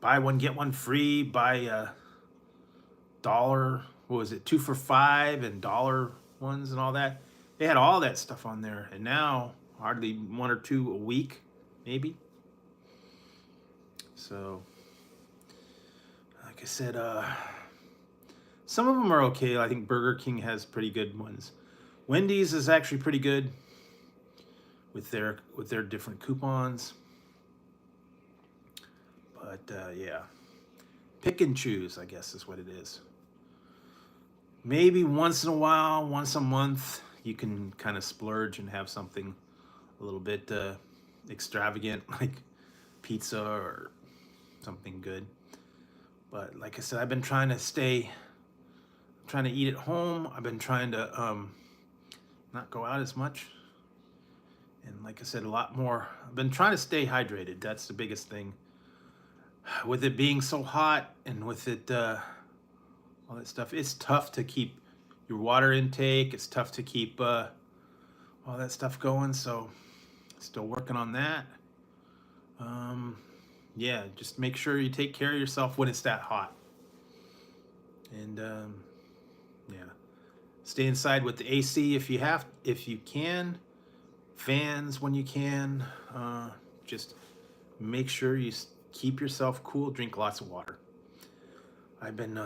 Buy one, get one free, buy $1, what was it, 2 for $5 and $1 ones and all that. They had all that stuff on there, and now hardly 1 or 2 a week, maybe. So, like I said, some of them are okay. I think Burger King has pretty good ones. Wendy's is actually pretty good with their different coupons. But yeah, pick and choose, I guess, is what it is. Maybe once in a while, once a month, you can kind of splurge and have something a little bit extravagant, like pizza or something good. But like I said, I've been trying to eat at home. I've been trying to not go out as much. And like I said, a lot more. I've been trying to stay hydrated. That's the biggest thing. With it being so hot and with it, all that stuff, it's tough to keep your water intake. It's tough to keep all that stuff going. So still working on that. Yeah, just make sure you take care of yourself when it's that hot. And yeah, stay inside with the AC if you can. Fans when you can. Just make sure you keep yourself cool. Drink lots of water. I've been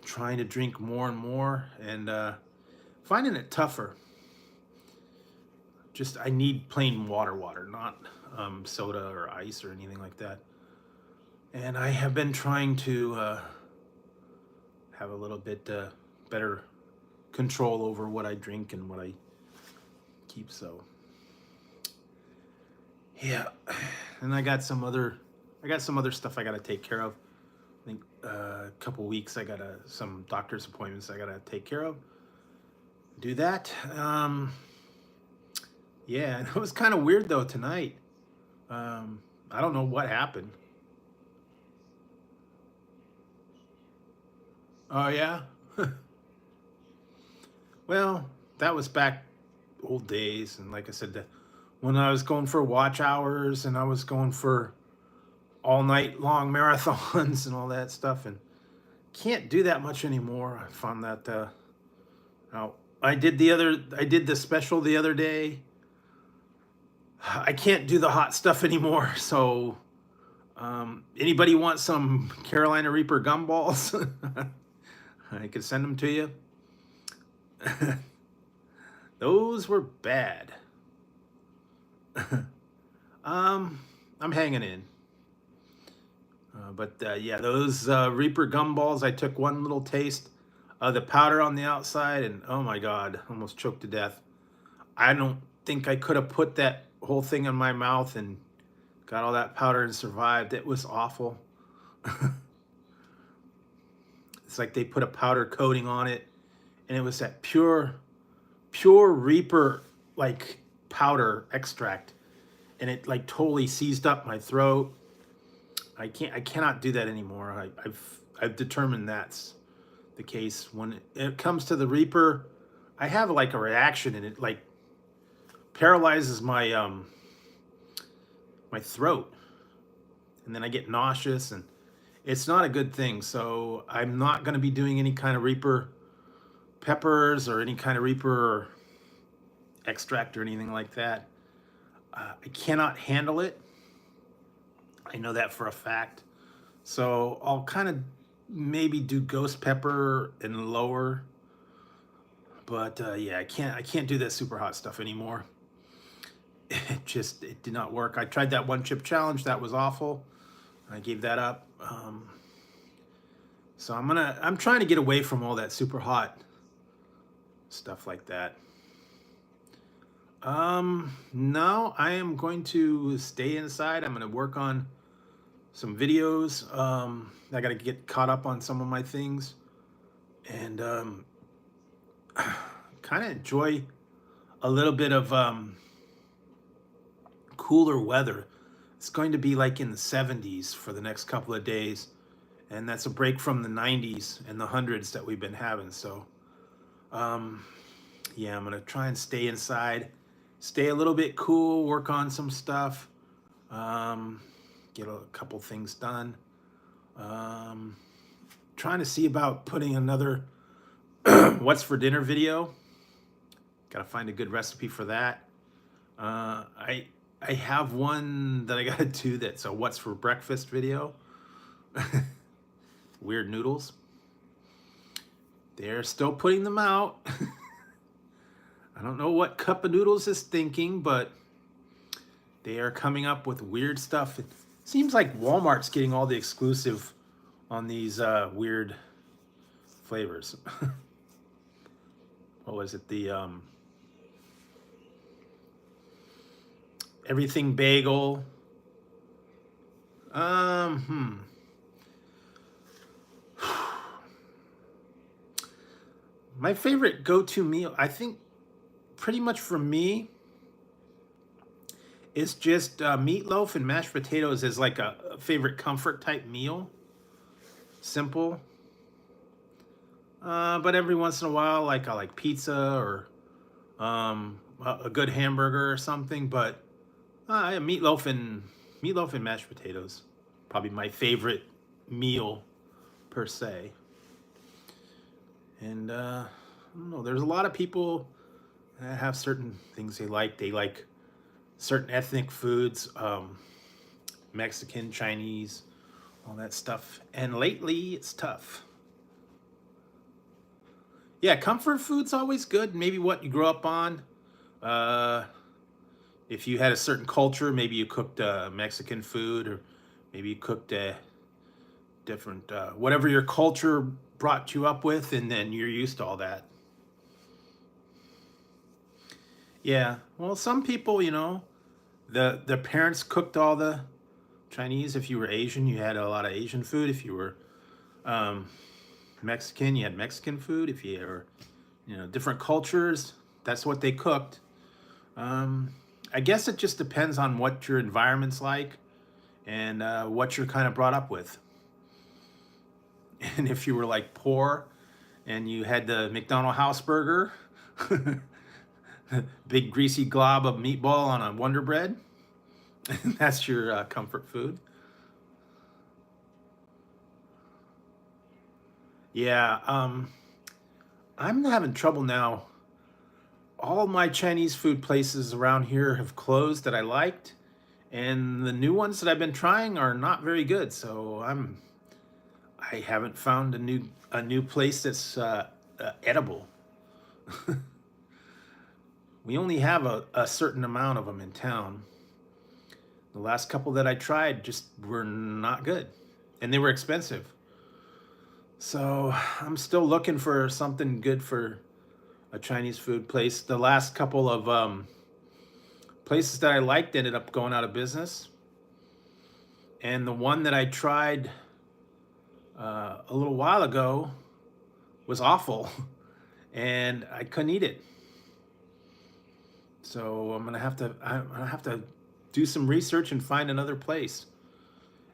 trying to drink more and more, and finding it tougher. Just I need plain water, not soda or ice or anything like that. And I have been trying to have a little bit better control over what I drink and what I keep. So yeah, and I got some other stuff I got to take care of. I think a couple weeks I got some doctor's appointments I got to take care of. Do that. Yeah, and it was kind of weird though tonight. I don't know what happened. Oh yeah. Well, that was back old days, and like I said, when I was going for watch hours and I was going for all night long marathons and all that stuff, and can't do that much anymore. I found that out. I did the special the other day. I can't do the hot stuff anymore. So anybody want some Carolina Reaper gumballs? I could send them to you. Those were bad. I'm hanging in. But yeah, those Reaper gumballs, I took one little taste of the powder on the outside, and oh my God, almost choked to death. I don't think I could have put that whole thing in my mouth and got all that powder and survived. It was awful. It's like they put a powder coating on it, and it was that pure Reaper like powder extract, and it like totally seized up my throat. I cannot do that anymore. I've determined that's the case. When it comes to the Reaper, I have like a reaction, and it like paralyzes my my throat, and then I get nauseous, and it's not a good thing. So I'm not going to be doing any kind of Reaper peppers or any kind of Reaper extract or anything like that. I cannot handle it. I know that for a fact. So I'll kind of maybe do ghost pepper and lower. But yeah, I can't do that super hot stuff anymore. It did not work. I tried that one chip challenge. That was awful. I gave that up. So I'm trying to get away from all that super hot stuff like that. No, I am going to stay inside. I'm going to work on some videos. I got to get caught up on some of my things, and kind of enjoy a little bit of cooler weather. It's going to be like in the 70s for the next couple of days, and that's a break from the 90s and the hundreds that we've been having. So yeah, I'm gonna try and stay inside, stay a little bit cool, work on some stuff, get a couple things done. Trying to see about putting another what's for dinner video. Gotta find a good recipe for that. I have one that I gotta do that's a what's for breakfast video. Weird noodles. They're still putting them out. I don't know what Cup of Noodles is thinking, but they are coming up with weird stuff. It seems like Walmart's getting all the exclusive on these weird flavors. What was it? The everything bagel. My favorite go-to meal, I think, pretty much for me, is just meatloaf and mashed potatoes is like a favorite comfort type meal. Simple. But every once in a while, like I like pizza or a good hamburger or something. But yeah, meatloaf and mashed potatoes, probably my favorite meal per se. And I don't know. There's a lot of people that have certain things they like. They like certain ethnic foods, Mexican, Chinese, all that stuff. And lately, it's tough. Yeah, comfort food's always good. Maybe what you grew up on. If you had a certain culture, maybe you cooked Mexican food, or maybe you cooked different, whatever your culture brought you up with, and then you're used to all that. Yeah, well, some people, the parents cooked all the Chinese. If you were Asian, you had a lot of Asian food. If you were Mexican, you had Mexican food. If you were, different cultures, that's what they cooked. I guess it just depends on what your environment's like and what you're kind of brought up with. And if you were like poor and you had the McDonald's house burger, big greasy glob of meatball on a Wonder Bread, that's your comfort food. Yeah, I'm having trouble now. All my Chinese food places around here have closed that I liked, and the new ones that I've been trying are not very good. So I haven't found a new place that's edible. We only have a certain amount of them in town. The last couple that I tried just were not good, and they were expensive. So I'm still looking for something good for a Chinese food place. The last couple of places that I liked ended up going out of business. And the one that I tried a little while ago was awful, and I couldn't eat it. So I'm gonna have to do some research and find another place.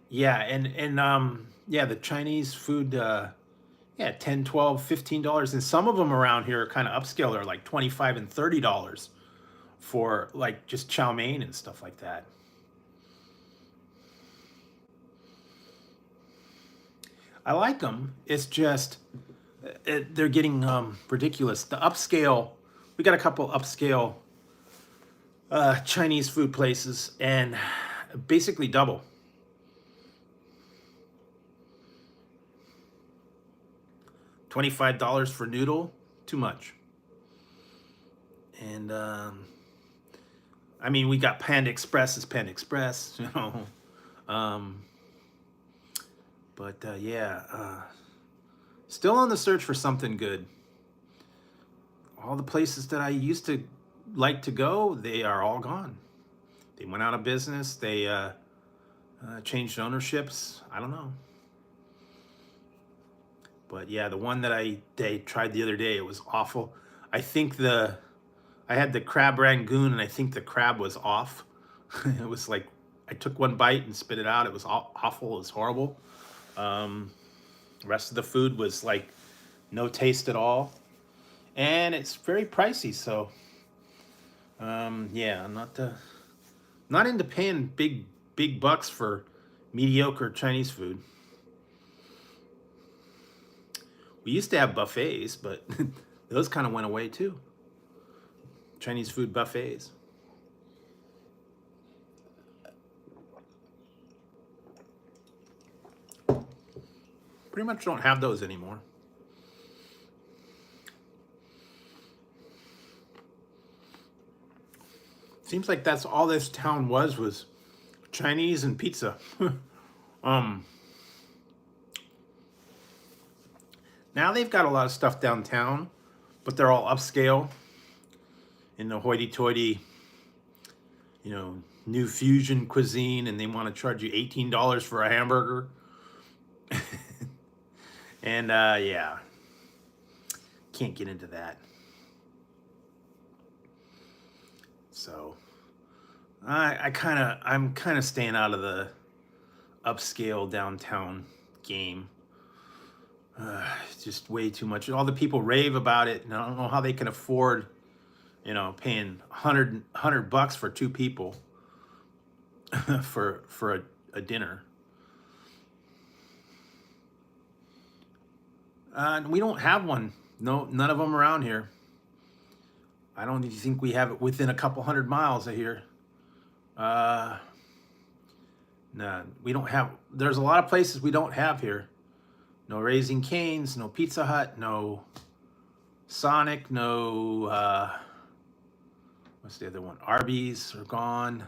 Yeah, and yeah, the Chinese food, yeah, 10, 12, $15, and some of them around here are kind of upscale. They're like $25 and $30 for like just chow mein and stuff like that. I like them. It's just they're getting ridiculous. The upscale, we got a couple upscale Chinese food places, and basically double. $25 for noodle, too much. And I mean, we got Panda Express is Panda Express, you know. Yeah, still on the search for something good. All the places that I used to like to go, they are all gone. They went out of business. They changed ownerships. I don't know. But yeah, the one that they tried the other day, it was awful. I think I had the crab rangoon, and I think the crab was off. It was like, I took one bite and spit it out. It was awful. It was horrible. The rest of the food was like no taste at all. And it's very pricey, so yeah, I'm not into paying big bucks for mediocre Chinese food. We used to have buffets, but those kind of went away too. Chinese food buffets. Pretty much don't have those anymore. Seems like that's all this town was Chinese and pizza. Now they've got a lot of stuff downtown, but they're all upscale in the hoity-toity, you know, new fusion cuisine, and they want to charge you $18 for a hamburger. And yeah, can't get into that. So I'm kind of staying out of the upscale downtown game. It's just way too much. All the people rave about it, and I don't know how they can afford, you know, paying $100 for two people for a dinner. We don't have one. No, none of them around here. I don't even think we have it within a couple 100 miles of here. No, we don't have. There's a lot of places we don't have here. No Raising Cane's, no Pizza Hut, no Sonic, no, what's the other one? Arby's are gone.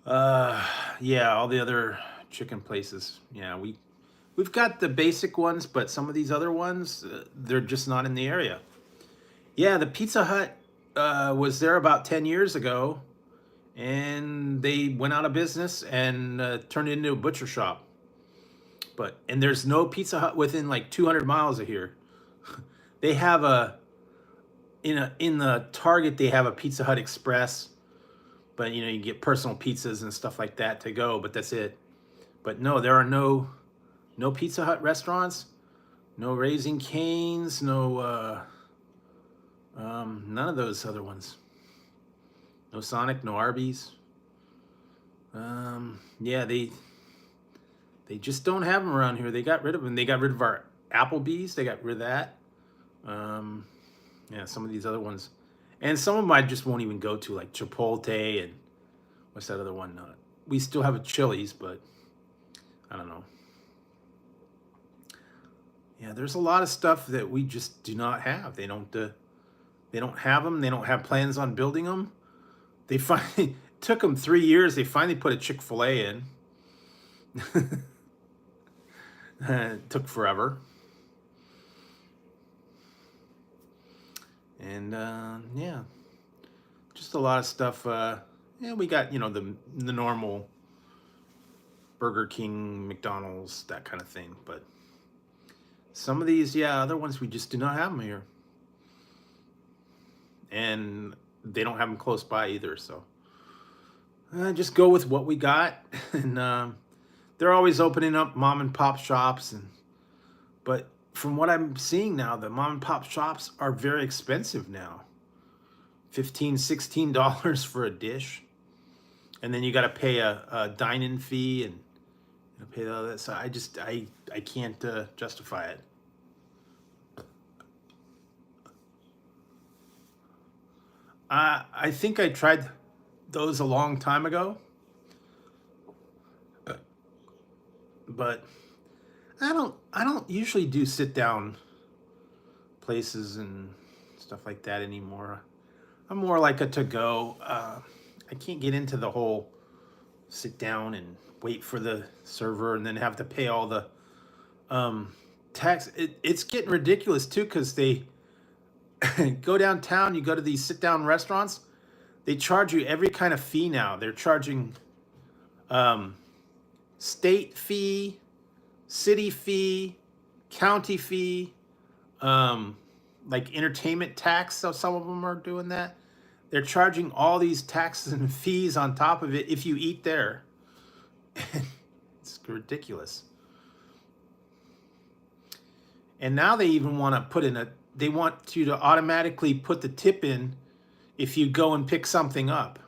Yeah, all the other chicken places. Yeah, we've got the basic ones, but some of these other ones, they're just not in the area. Yeah, the Pizza Hut was there about 10 years ago, and they went out of business and turned it into a butcher shop. And there's no Pizza Hut within like 200 miles of here. They have in the Target, they have a Pizza Hut Express, but you know, you get personal pizzas and stuff like that to go, but that's it. But no, there are no Pizza Hut restaurants, no Raising Cane's, no none of those other ones. No Sonic, no Arby's. Yeah, they just don't have them around here. They got rid of them. They got rid of our Applebee's. They got rid of that. Yeah, some of these other ones. And some of them I just won't even go to, like Chipotle and what's that other one? We still have a Chili's, but I don't know. Yeah, there's a lot of stuff that we just do not have. They don't have them. They don't have plans on building them. They finally took them 3 years. They finally put a Chick-fil-A in. It took forever. And yeah, just a lot of stuff. Yeah, we got, you know, the normal Burger King, McDonald's, that kind of thing. But some of these, yeah, other ones, we just do not have them here. And they don't have them close by either. So just go with what we got. And they're always opening up mom and pop shops. But from what I'm seeing now, the mom and pop shops are very expensive now. $15, $16 for a dish. And then you got to pay a dine-in fee, and pay all that. So I can't justify it. I think I tried those a long time ago, but I don't usually do sit down places and stuff like that anymore. I'm more like a to go. I can't get into the whole sit down and wait for the server and then have to pay all the tax. It's getting ridiculous too, because they go downtown, you go to these sit down restaurants, they charge you every kind of fee now. They're charging state fee, city fee, county fee, like entertainment tax. So some of them are doing that. They're charging all these taxes and fees on top of it if you eat there. It's ridiculous. And now they even want to put in they want you to automatically put the tip in if you go and pick something up.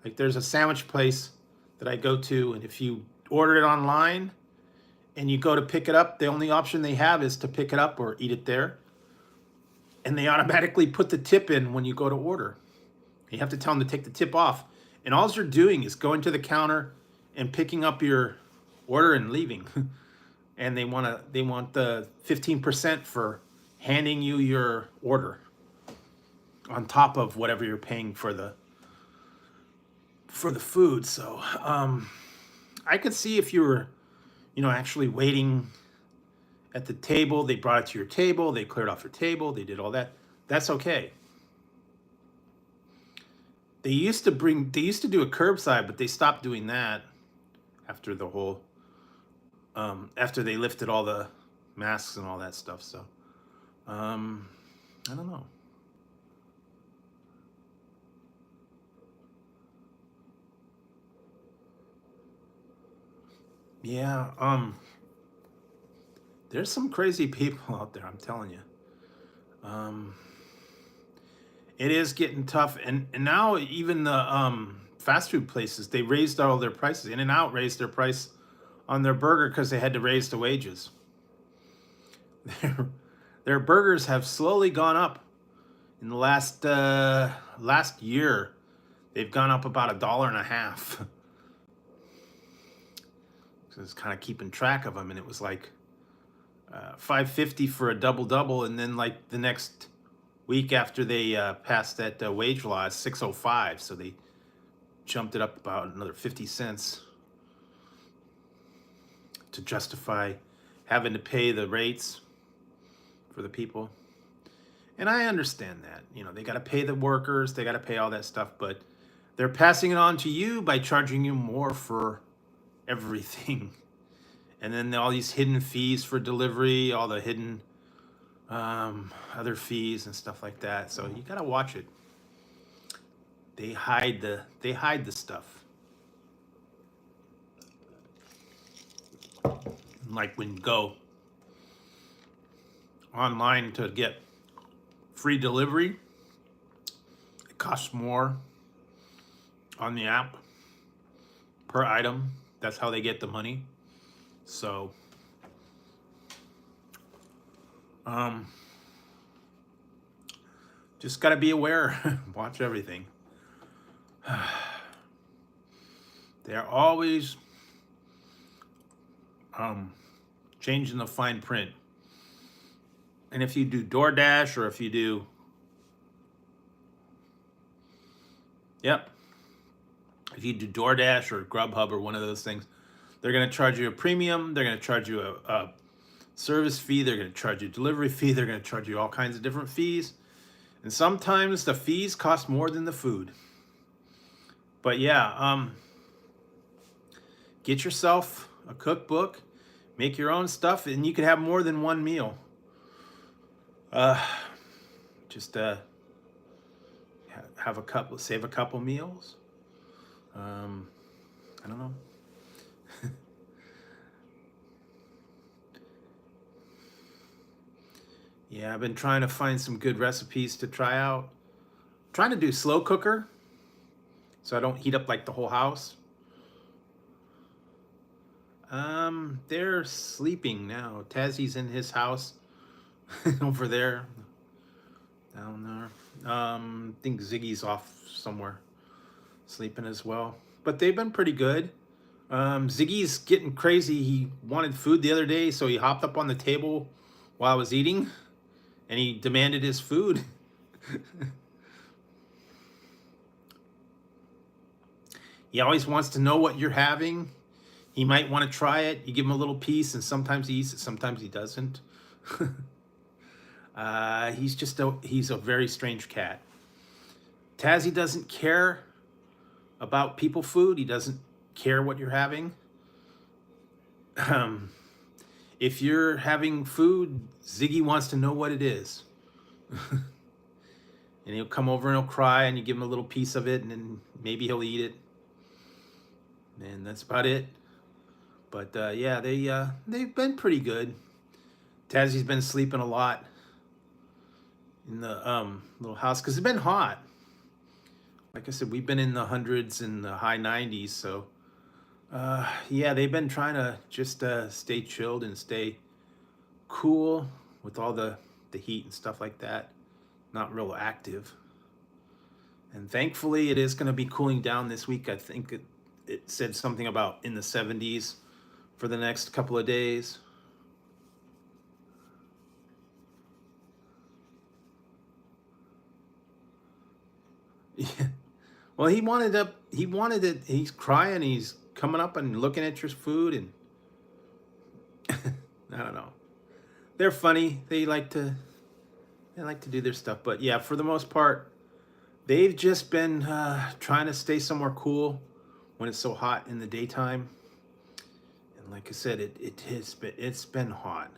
Like there's a sandwich place that I go to, and if you order it online and you go to pick it up, the only option they have is to pick it up or eat it there. And they automatically put the tip in when you go to order. You have to tell them to take the tip off. And all you're doing is going to the counter and picking up your order and leaving. And they want the 15% for handing you your order on top of whatever you're paying for the food. So I could see if you were, actually waiting at the table, they brought it to your table, they cleared off your table, they did all that. That's okay. They used to do a curbside, but they stopped doing that after the whole, after they lifted all the masks and all that stuff. So, I don't know. Yeah, there's some crazy people out there, I'm telling you. It is getting tough, and now even the fast food places, they raised all their prices. In-N-Out raised their price on their burger because they had to raise the wages. Their burgers have slowly gone up in the last year. They've gone up about $1.50. So it's kind of keeping track of them, and it was like $5.50 for a double, and then like the next week after they passed that wage law, it's $6.05. So they jumped it up about another 50 cents to justify having to pay the rates for the people. And I understand that, they got to pay the workers, they got to pay all that stuff, but they're passing it on to you by charging you more for everything. And then all these hidden fees for delivery, all the hidden other fees and stuff like that. So you gotta watch it. They hide the stuff. Like when you go online to get free delivery, it costs more on the app per item. That's how they get the money. So just got to be aware. Watch everything. They're always changing the fine print. And if you do DoorDash, or if you do, if you do DoorDash or Grubhub or one of those things, they're going to charge you a premium. They're going to charge you a service fee. They're going to charge you a delivery fee. They're going to charge you all kinds of different fees. And sometimes the fees cost more than the food. But yeah, get yourself a cookbook, make your own stuff, and you can have more than one meal. Just save a couple meals. I don't know. Yeah, I've been trying to find some good recipes to try out. I'm trying to do slow cooker, so I don't heat up like the whole house. They're sleeping now. Tazzy's in his house over there, down there. I think Ziggy's off somewhere sleeping as well. But they've been pretty good. Ziggy's getting crazy. He wanted food the other day, so he hopped up on the table while I was eating, and he demanded his food. He always wants to know what you're having. He might want to try it. You give him a little piece, and sometimes he eats it, sometimes he doesn't. He's a very strange cat. Tazzy doesn't care about people food. He doesn't care what you're having. If you're having food, Ziggy wants to know what it is. And he'll come over and he'll cry, and you give him a little piece of it, and then maybe he'll eat it. And that's about it. But yeah, they've been pretty good. Tazzy's been sleeping a lot in the little house because it's been hot. Like I said, we've been in the hundreds and the high 90s. So yeah, they've been trying to just stay chilled and stay cool with all the heat and stuff like that. Not real active. And thankfully, it is going to be cooling down this week. I think it said something about in the 70s for the next couple of days. Yeah. Well, he wanted it. He's crying. He's coming up and looking at your food, and I don't know. They're funny. They like to do their stuff. But yeah, for the most part, they've just been trying to stay somewhere cool when it's so hot in the daytime. And like I said, it's been hot.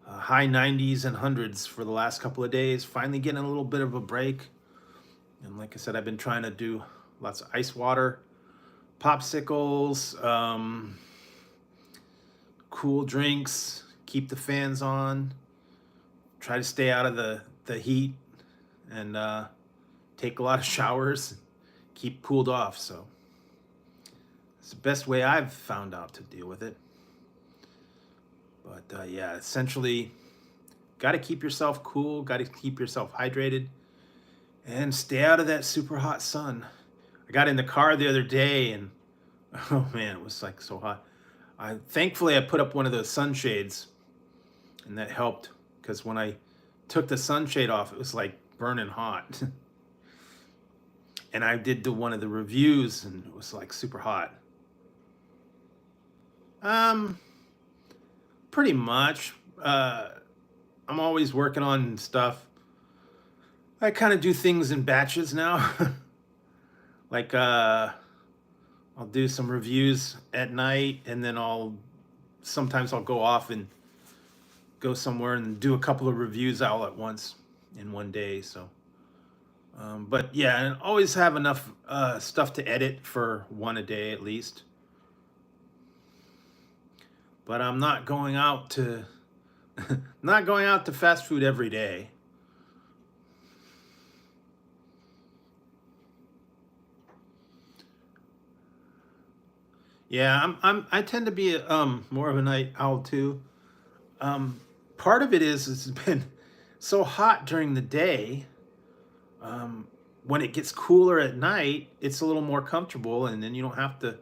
High 90s and hundreds for the last couple of days. Finally getting a little bit of a break. And like I said, I've been trying to do lots of ice water, popsicles, cool drinks, keep the fans on, try to stay out of the heat, and take a lot of showers, keep cooled off. So it's the best way I've found out to deal with it. But yeah, essentially, got to keep yourself cool, got to keep yourself hydrated, and stay out of that super hot sun. I got in the car the other day, and oh man, it was like so hot. Thankfully I put up one of those sunshades, and that helped, because when I took the sunshade off, it was like burning hot. And I did one of the reviews, and it was like super hot. Pretty much. I'm always working on stuff. I kind of do things in batches now. Like I'll do some reviews at night, and then sometimes I'll go off and go somewhere and do a couple of reviews all at once in one day. So but yeah, and always have enough stuff to edit for one a day at least. But I'm not going out to not going out to fast food every day. Yeah, I tend to be more of a night owl too. Part of it is it's been so hot during the day. When it gets cooler at night, it's a little more comfortable, and then you don't have to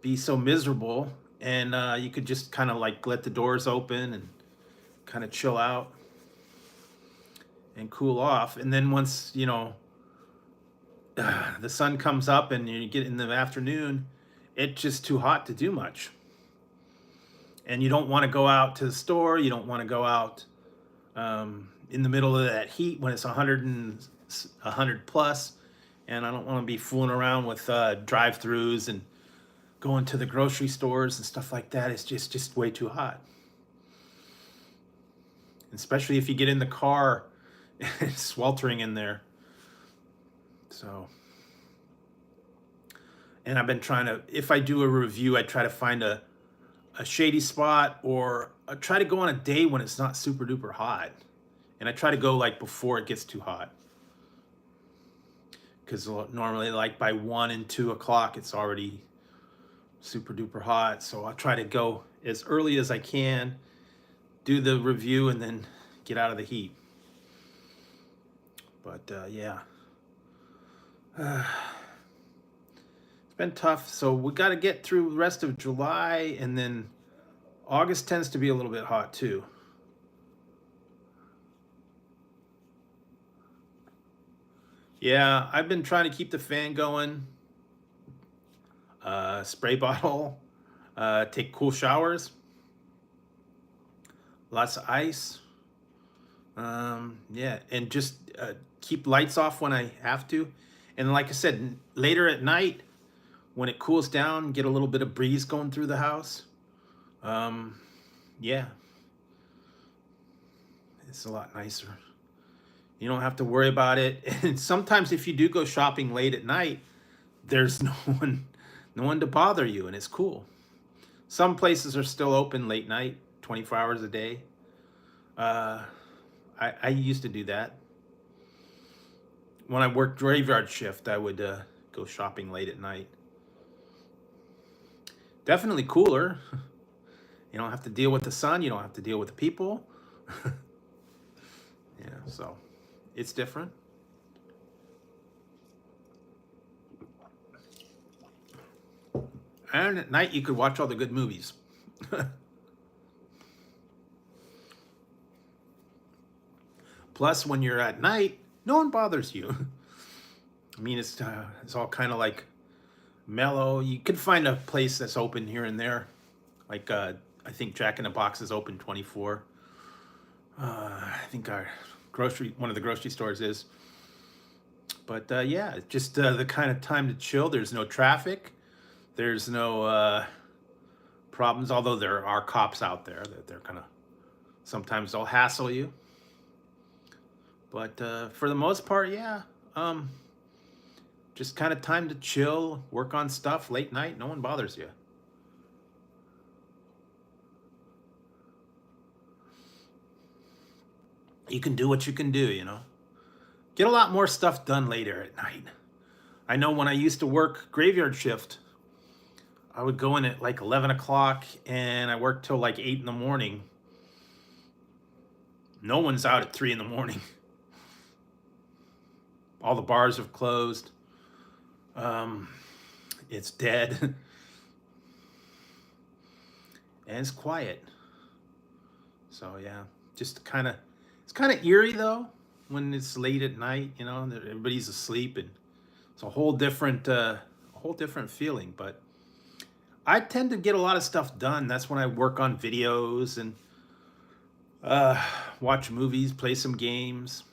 be so miserable, and you could just kind of like let the doors open and kind of chill out and cool off. And then once the sun comes up and you get in the afternoon, it's just too hot to do much. And you don't want to go out to the store. You don't want to go out in the middle of that heat when it's 100 plus. And I don't want to be fooling around with drive-throughs and going to the grocery stores and stuff like that. It's just way too hot. Especially if you get in the car, it's sweltering in there. So, and I've been trying to, if I do a review, I try to find a shady spot, or I try to go on a day when it's not super duper hot. And I try to go like before it gets too hot. Because normally like by 1 and 2 o'clock, it's already super duper hot. So I'll try to go as early as I can, do the review, and then get out of the heat. But yeah, it's been tough. So we got to get through the rest of July, and then August tends to be a little bit hot too. Yeah, I've been trying to keep the fan going, spray bottle, take cool showers, lots of ice. Yeah, and just keep lights off when I have to. And like I said, later at night, when it cools down, get a little bit of breeze going through the house. Yeah, it's a lot nicer. You don't have to worry about it. And sometimes if you do go shopping late at night, there's no one to bother you, and it's cool. Some places are still open late night, 24 hours a day. I used to do that. When I worked graveyard shift, I would go shopping late at night. Definitely cooler. You don't have to deal with the sun. You don't have to deal with the people. Yeah, so it's different. And at night, you could watch all the good movies. Plus, when you're at night, no one bothers you. I mean, it's all kind of like mellow. You could find a place that's open here and there. Like, I think Jack in the Box is open 24. I think one of the grocery stores is. But yeah, just the kind of time to chill. There's no traffic. There's no problems, although there are cops out there that they're kind of, sometimes they'll hassle you. But for the most part, yeah, just kind of time to chill, work on stuff late night. No one bothers you. You can do what you can do, you know. Get a lot more stuff done later at night. I know when I used to work graveyard shift, I would go in at like 11 o'clock and I worked till like 8 in the morning. No one's out at 3 in the morning. All the bars have closed. It's dead. And it's quiet. So yeah, just it's kind of eerie though when it's late at night, you know, and everybody's asleep, and it's a whole different feeling. But I tend to get a lot of stuff done. That's when I work on videos and watch movies, play some games,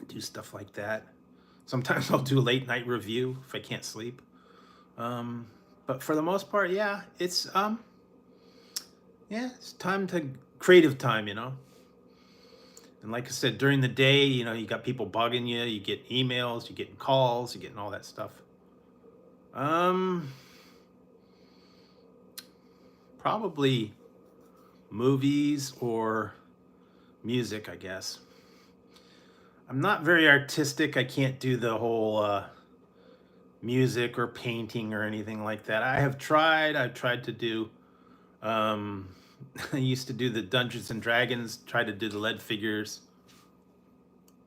do stuff like that. Sometimes I'll do a late night review if I can't sleep. But for the most part, yeah, it's time to creative time, you know. And like I said, during the day, you know, you got people bugging you, you get emails, you getting calls, you getting all that stuff. Probably movies or music, I guess. I'm not very artistic. I can't do the whole music or painting or anything like that. I've tried to do, I used to do the Dungeons and Dragons, tried to do the lead figures.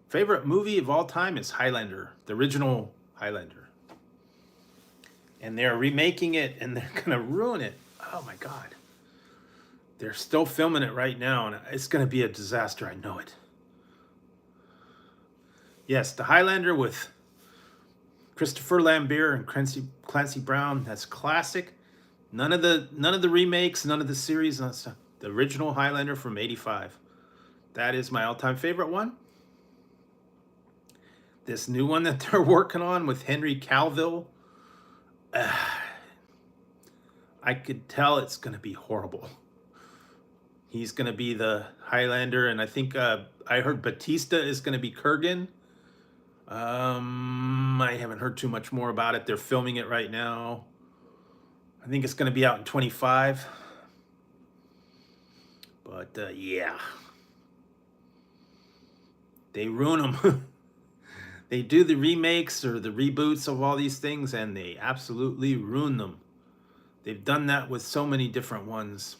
Favorite movie of all time is Highlander, the original Highlander. And they're remaking it and they're gonna ruin it. Oh my God. They're still filming it right now and it's gonna be a disaster, I know it. Yes, the Highlander with Christopher Lambert and Clancy Brown. That's classic. None of the remakes, none of the series, none of the stuff. The original Highlander from '85. That is my all-time favorite one. This new one that they're working on with Henry Cavill, I could tell it's going to be horrible. He's going to be the Highlander, and I think I heard Batista is going to be Kurgan. I haven't heard too much more about it. They're filming it right now. I think it's going to be out in 25. But yeah, they ruin them. They do the remakes or the reboots of all these things, and they absolutely ruin them. They've done that with so many different ones.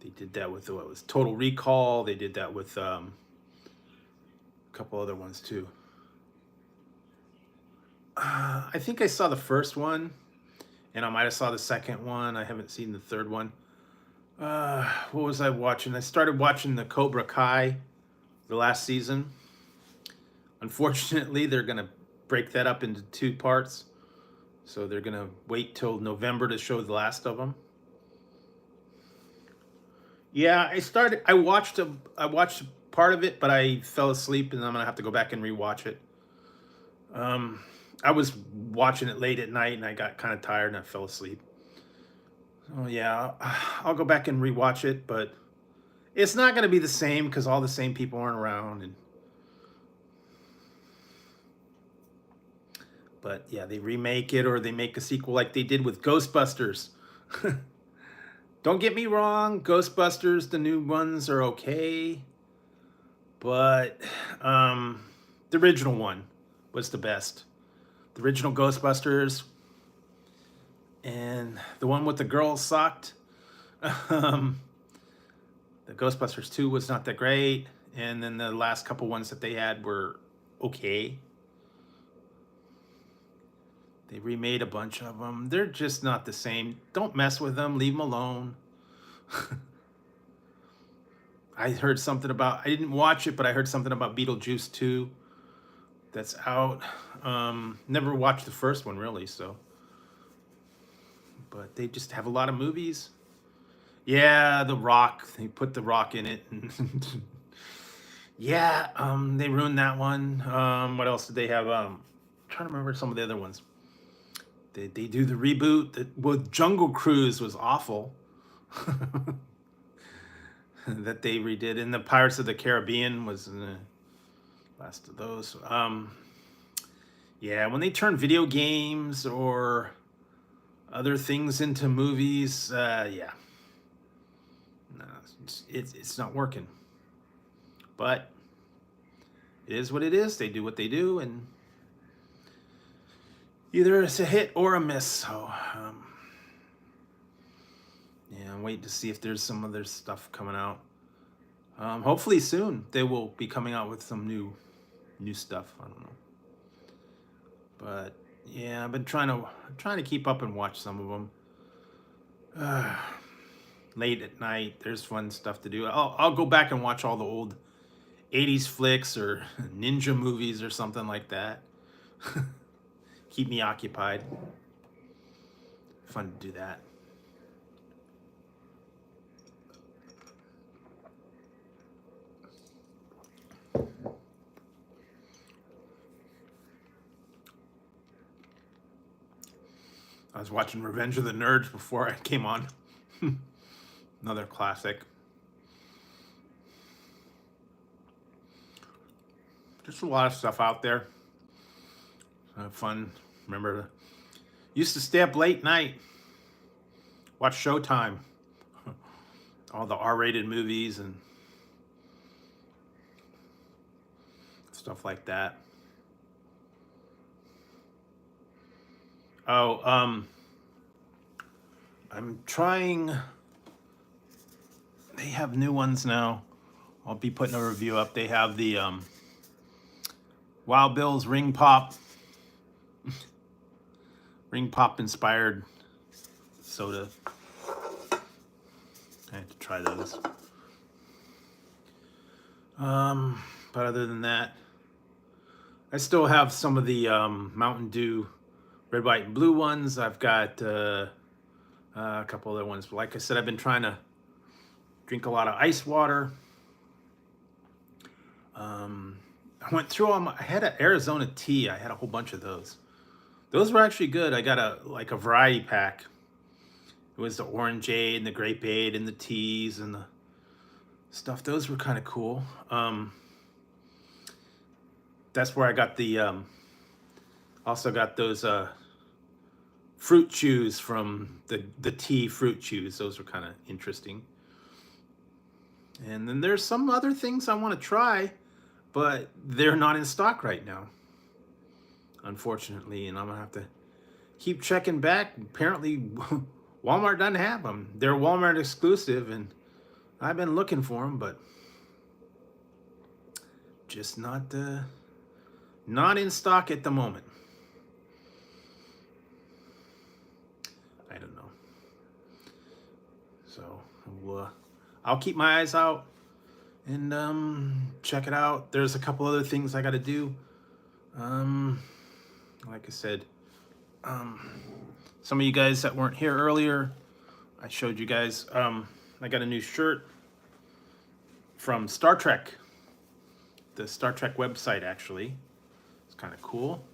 They did that with what was Total Recall. They did that with a couple other ones too. I think I saw the first one, and I might have saw the second one. I haven't seen the third one. What was I watching? I started watching the Cobra Kai, the last season. Unfortunately, they're going to break that up into 2 parts. So they're going to wait till November to show the last of them. Yeah, I watched part of it, but I fell asleep, and I'm going to have to go back and rewatch it. I was watching it late at night, and I got kind of tired, and I fell asleep. Oh yeah, I'll go back and rewatch it, but it's not going to be the same because all the same people aren't around. But yeah, they remake it or they make a sequel like they did with Ghostbusters. Don't get me wrong, Ghostbusters, the new ones are okay, but the original one was the best. The original Ghostbusters. And the one with the girls sucked. The Ghostbusters 2 was not that great. And then the last couple ones that they had were okay. They remade a bunch of them. They're just not the same. Don't mess with them. Leave them alone. I heard something about... I didn't watch it, but I heard something about Beetlejuice 2 that's out. Never watched the first one, really, so... But they just have a lot of movies. Yeah, The Rock. They put The Rock in it. Yeah, they ruined that one. What else did they have? I'm trying to remember some of the other ones. They do the reboot. Jungle Cruise was awful. That they redid. And the Pirates of the Caribbean was the last of those. Yeah, when they turn video games or... other things into movies, yeah. No, it's not working. But it is what it is. They do what they do, and either it's a hit or a miss. So, yeah, I'm waiting to see if there's some other stuff coming out. Hopefully soon they will be coming out with some new stuff. I don't know. But yeah, I've been trying to keep up and watch some of them. Late at night, there's fun stuff to do. I'll go back and watch all the old 80s flicks or ninja movies or something like that. Keep me occupied. Fun to do that. I was watching Revenge of the Nerds before I came on. Another classic. Just a lot of stuff out there. Fun. Remember, used to stay up late night, watch Showtime. All the R-rated movies and stuff like that. Oh, I'm trying... They have new ones now. I'll be putting a review up. They have the Wild Bill's Ring Pop. Ring Pop inspired soda. I have to try those. But other than that, I still have some of the Mountain Dew red, white, and blue ones. I've got a couple other ones. But like I said, I've been trying to drink a lot of ice water. I went through all I had an Arizona tea. I had a whole bunch of those. Those were actually good. I got a variety pack. It was the orangeade and the grapeade and the teas and the stuff. Those were kind of cool. That's where I got the also got those fruit chews from the tea fruit chews. Those were kind of interesting. And then there's some other things I want to try, but they're not in stock right now, unfortunately, and I'm gonna have to keep checking back. Apparently, Walmart doesn't have them. They're Walmart exclusive, and I've been looking for them, but just not in stock at the moment. I don't know. So I'll keep my eyes out and check it out. There's a couple other things I got to do. Like I said, some of you guys that weren't here earlier, I showed you guys. I got a new shirt from Star Trek. The Star Trek website, actually. It's kind of cool.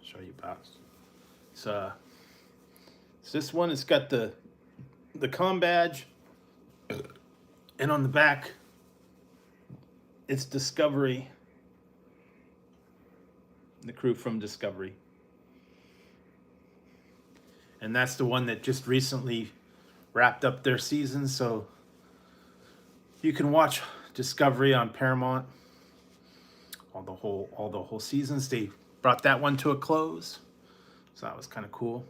Show you about. It's this one. It's got the comm badge, and on the back, it's Discovery. The crew from Discovery. And that's the one that just recently wrapped up their season, so you can watch Discovery on Paramount. All the whole seasons. They brought that one to a close, so that was kind of cool.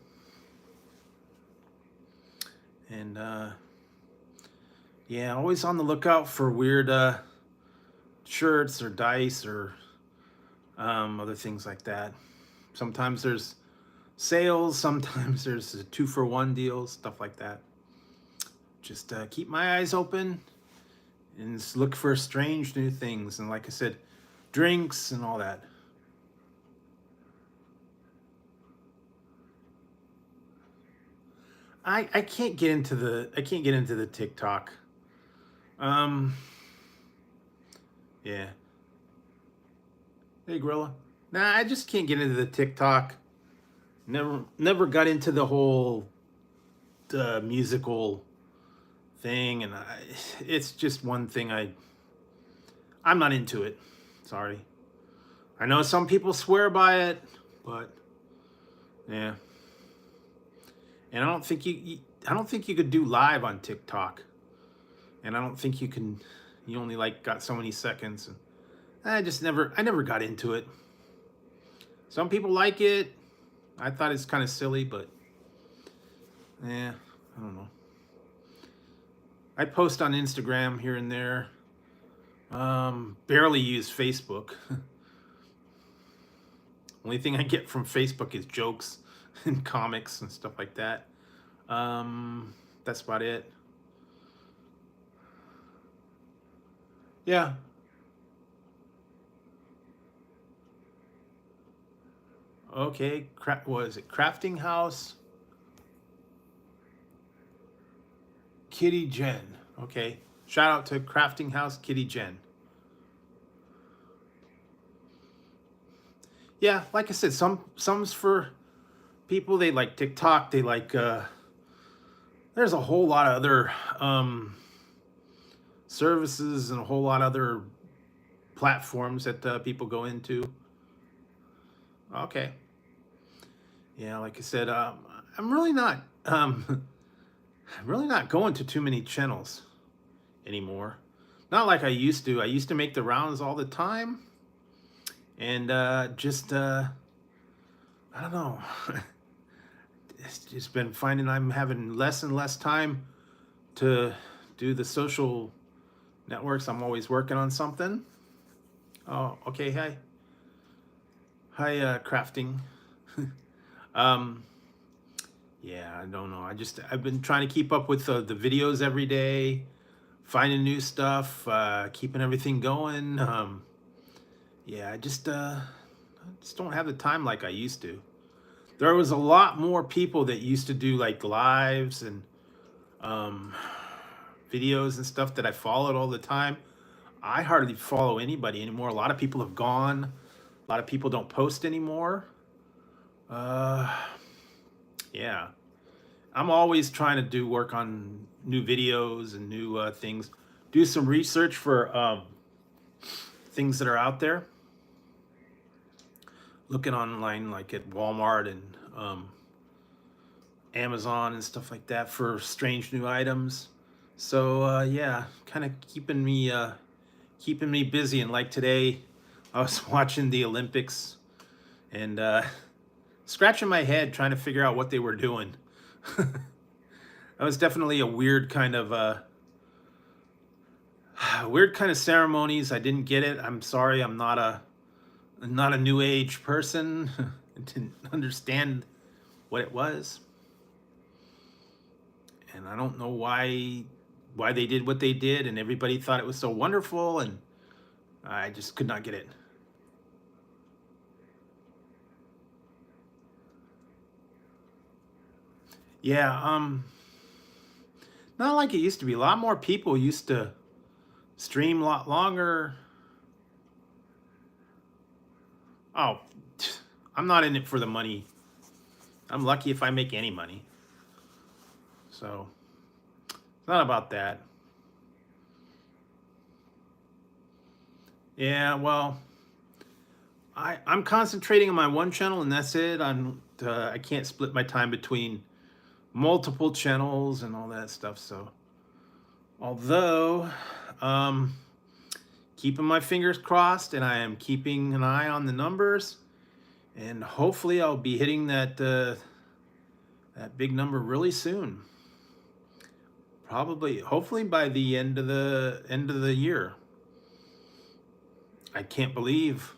And yeah, always on the lookout for weird shirts or dice or other things like that. Sometimes there's sales, sometimes there's 2-for-1 deals, stuff like that. Just keep my eyes open and look for strange new things. And like I said, drinks and all that. I can't get into the TikTok. Yeah. Hey, Gorilla. Nah, I just can't get into the TikTok. Never got into the whole musical thing, and it's just one thing I'm not into it. Sorry. I know some people swear by it, but yeah. And I don't think you could do live on TikTok. And I don't think you can. You only got so many seconds. And I never got into it. Some people like it. I thought it's kind of silly, but yeah, I don't know. I post on Instagram here and there. Barely use Facebook. Only thing I get from Facebook is jokes and comics and stuff like that. That's about it. Yeah. Okay, what is it? Crafting House. Kitty Jen. Okay. Shout out to Crafting House Kitty Jen. Yeah, like I said, some's for people. They like TikTok. They like there's a whole lot of other services and a whole lot of other platforms that people go into. Okay. Yeah, like I said, I'm really not going to too many channels anymore. Not like I used to. I used to make the rounds all the time, and I don't know. It's just been finding I'm having less and less time to do the social networks. I'm always working on something. Oh, okay. Hi, crafting. Yeah, I don't know. I've been trying to keep up with the videos every day, finding new stuff, keeping everything going. Yeah, I just don't have the time like I used to. There was a lot more people that used to do like lives and videos and stuff that I followed all the time. I hardly follow anybody anymore. A lot of people have gone. A lot of people don't post anymore. Yeah. I'm always trying to do work on new videos and new things. Do some research for things that are out there. Looking online like at Walmart and Amazon and stuff like that for strange new items. So yeah, kind of keeping me keeping me busy. And like today, I was watching the Olympics and scratching my head trying to figure out what they were doing. That was definitely a weird kind of ceremonies. I didn't get it. I'm sorry. I'm not a new age person. I didn't understand what it was, and I don't know why they did what they did, and everybody thought it was so wonderful, and I just could not get it. Yeah, not like it used to be. A lot more people used to stream a lot longer. Oh, I'm not in it for the money. I'm lucky if I make any money. So it's not about that. Yeah, well, I'm concentrating on my one channel and that's it. I can't split my time between multiple channels and all that stuff. So although keeping my fingers crossed, and I am keeping an eye on the numbers, and hopefully I'll be hitting that big number really soon. Hopefully by the end of the year. I can't believe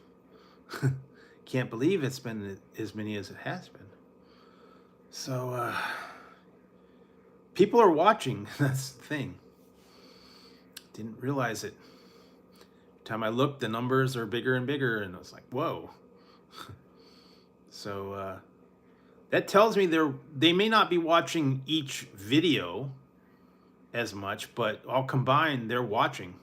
it's been as many as it has been. So people are watching. That's the thing. Didn't realize it. Time I looked, the numbers are bigger and bigger, and I was like, whoa. So that tells me they may not be watching each video as much, but all combined, they're watching.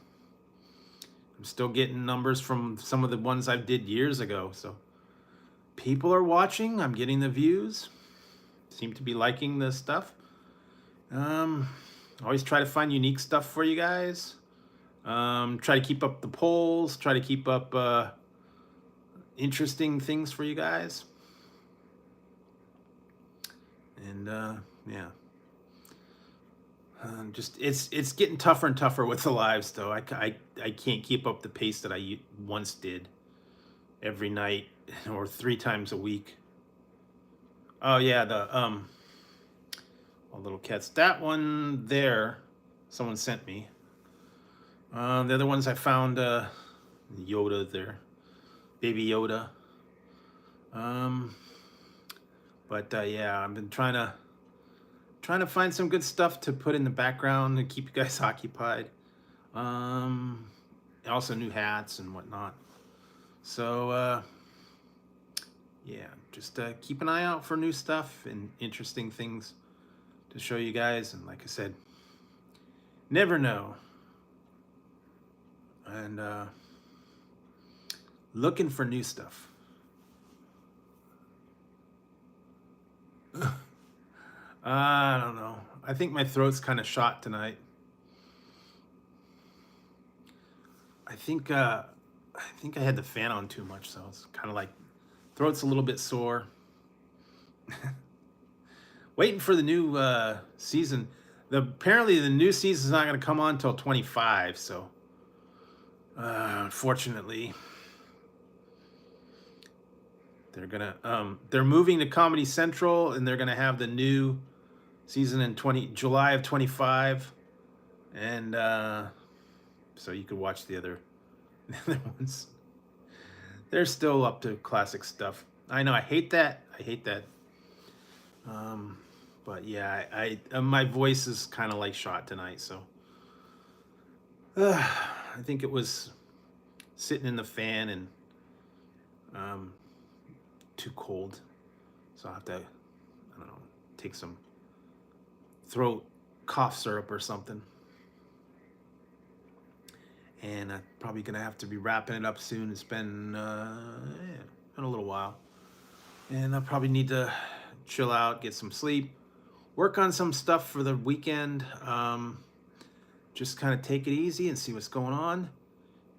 I'm still getting numbers from some of the ones I did years ago. So people are watching. I'm getting the views. Seem to be liking the stuff. Always try to find unique stuff for you guys. Try to keep up the polls. Try to keep up interesting things for you guys. And yeah. Just it's getting tougher and tougher with the lives, though. I can't keep up the pace that I once did every night or 3 times a week. Oh yeah, the little cats. That one there, someone sent me. The other ones I found Yoda there, Baby Yoda. But yeah, I've been trying to find some good stuff to put in the background to keep you guys occupied. Also new hats and whatnot. So yeah, just keep an eye out for new stuff and interesting things to show you guys. And like I said, never know. And looking for new stuff. I don't know. I think my throat's kind of shot tonight. I think I had the fan on too much, so it's kind of like throat's a little bit sore. Waiting for the new season. Apparently the new season's not going to come on until 25, so unfortunately they're moving to Comedy Central, and they're gonna have the new season in July of 25, and so you could watch the other ones. They're still up to classic stuff. I know, I hate that. But yeah, I my voice is kind of like shot tonight, so I think it was sitting in the fan and too cold, so I'll have to, I don't know, take some throat cough syrup or something. And I'm probably gonna have to be wrapping it up soon. It's been a little while, and I probably need to chill out, get some sleep, work on some stuff for the weekend. Just kind of take it easy and see what's going on,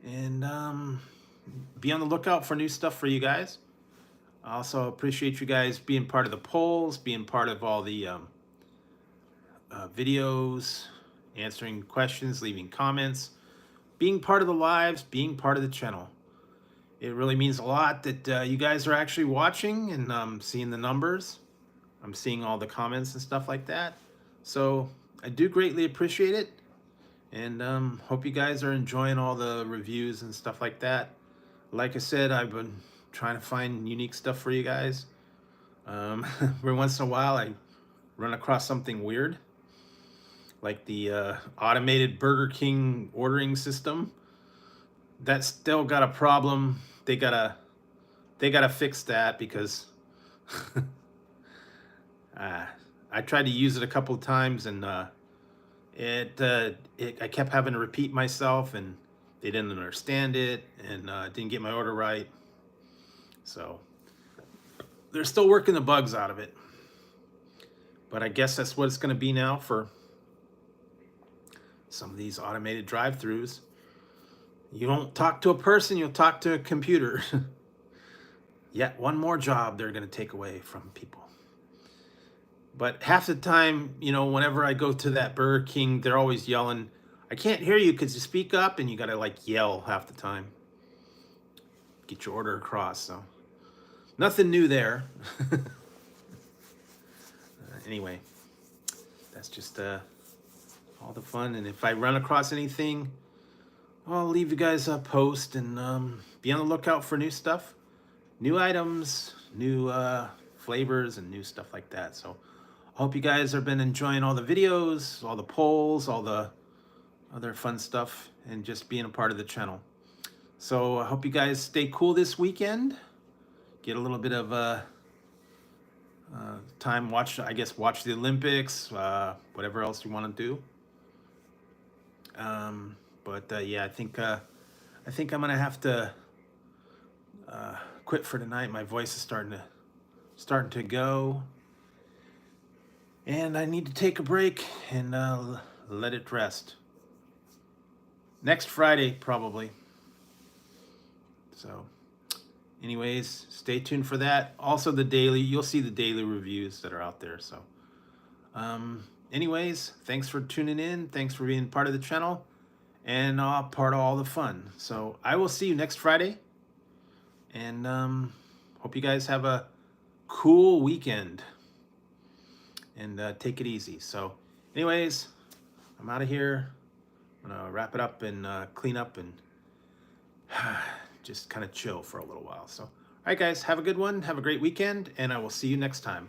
and be on the lookout for new stuff for you guys. I also appreciate you guys being part of the polls, being part of all the videos, answering questions, leaving comments. being part of the lives, being part of the channel. It really means a lot that you guys are actually watching and seeing the numbers. I'm seeing all the comments and stuff like that. So I do greatly appreciate it. And hope you guys are enjoying all the reviews and stuff like that. Like I said, I've been trying to find unique stuff for you guys. Every once in a while, I run across something weird, like the automated Burger King ordering system. That's still got a problem. They gotta fix that because I tried to use it a couple of times and I kept having to repeat myself, and they didn't understand it, and didn't get my order right. So they're still working the bugs out of it. But I guess that's what it's going to be now for some of these automated drive-thrus. You don't talk to a person, you'll talk to a computer. Yet one more job they're going to take away from people. But half the time, you know, whenever I go to that Burger King, they're always yelling, I can't hear you, could you speak up? And you got to like yell half the time. Get your order across, so. Nothing new there. Anyway, that's just all the fun. And if I run across anything, I'll leave you guys a post and be on the lookout for new stuff. New items, new flavors, and new stuff like that. So I hope you guys have been enjoying all the videos, all the polls, all the other fun stuff, and just being a part of the channel. So I hope you guys stay cool this weekend. Get a little bit of time, watch the Olympics, whatever else you want to do. Yeah, I think I'm gonna have to quit for tonight. My voice is starting to go, and I need to take a break and let it rest. Next Friday, probably. So anyways, stay tuned for that. Also you'll see the daily reviews that are out there. So anyways, thanks for tuning in. Thanks for being part of the channel and part of all the fun. So I will see you next Friday. And hope you guys have a cool weekend. And take it easy. So anyways, I'm out of here. I'm gonna wrap it up and clean up and just kind of chill for a little while. So, all right, guys, have a good one. Have a great weekend, and I will see you next time.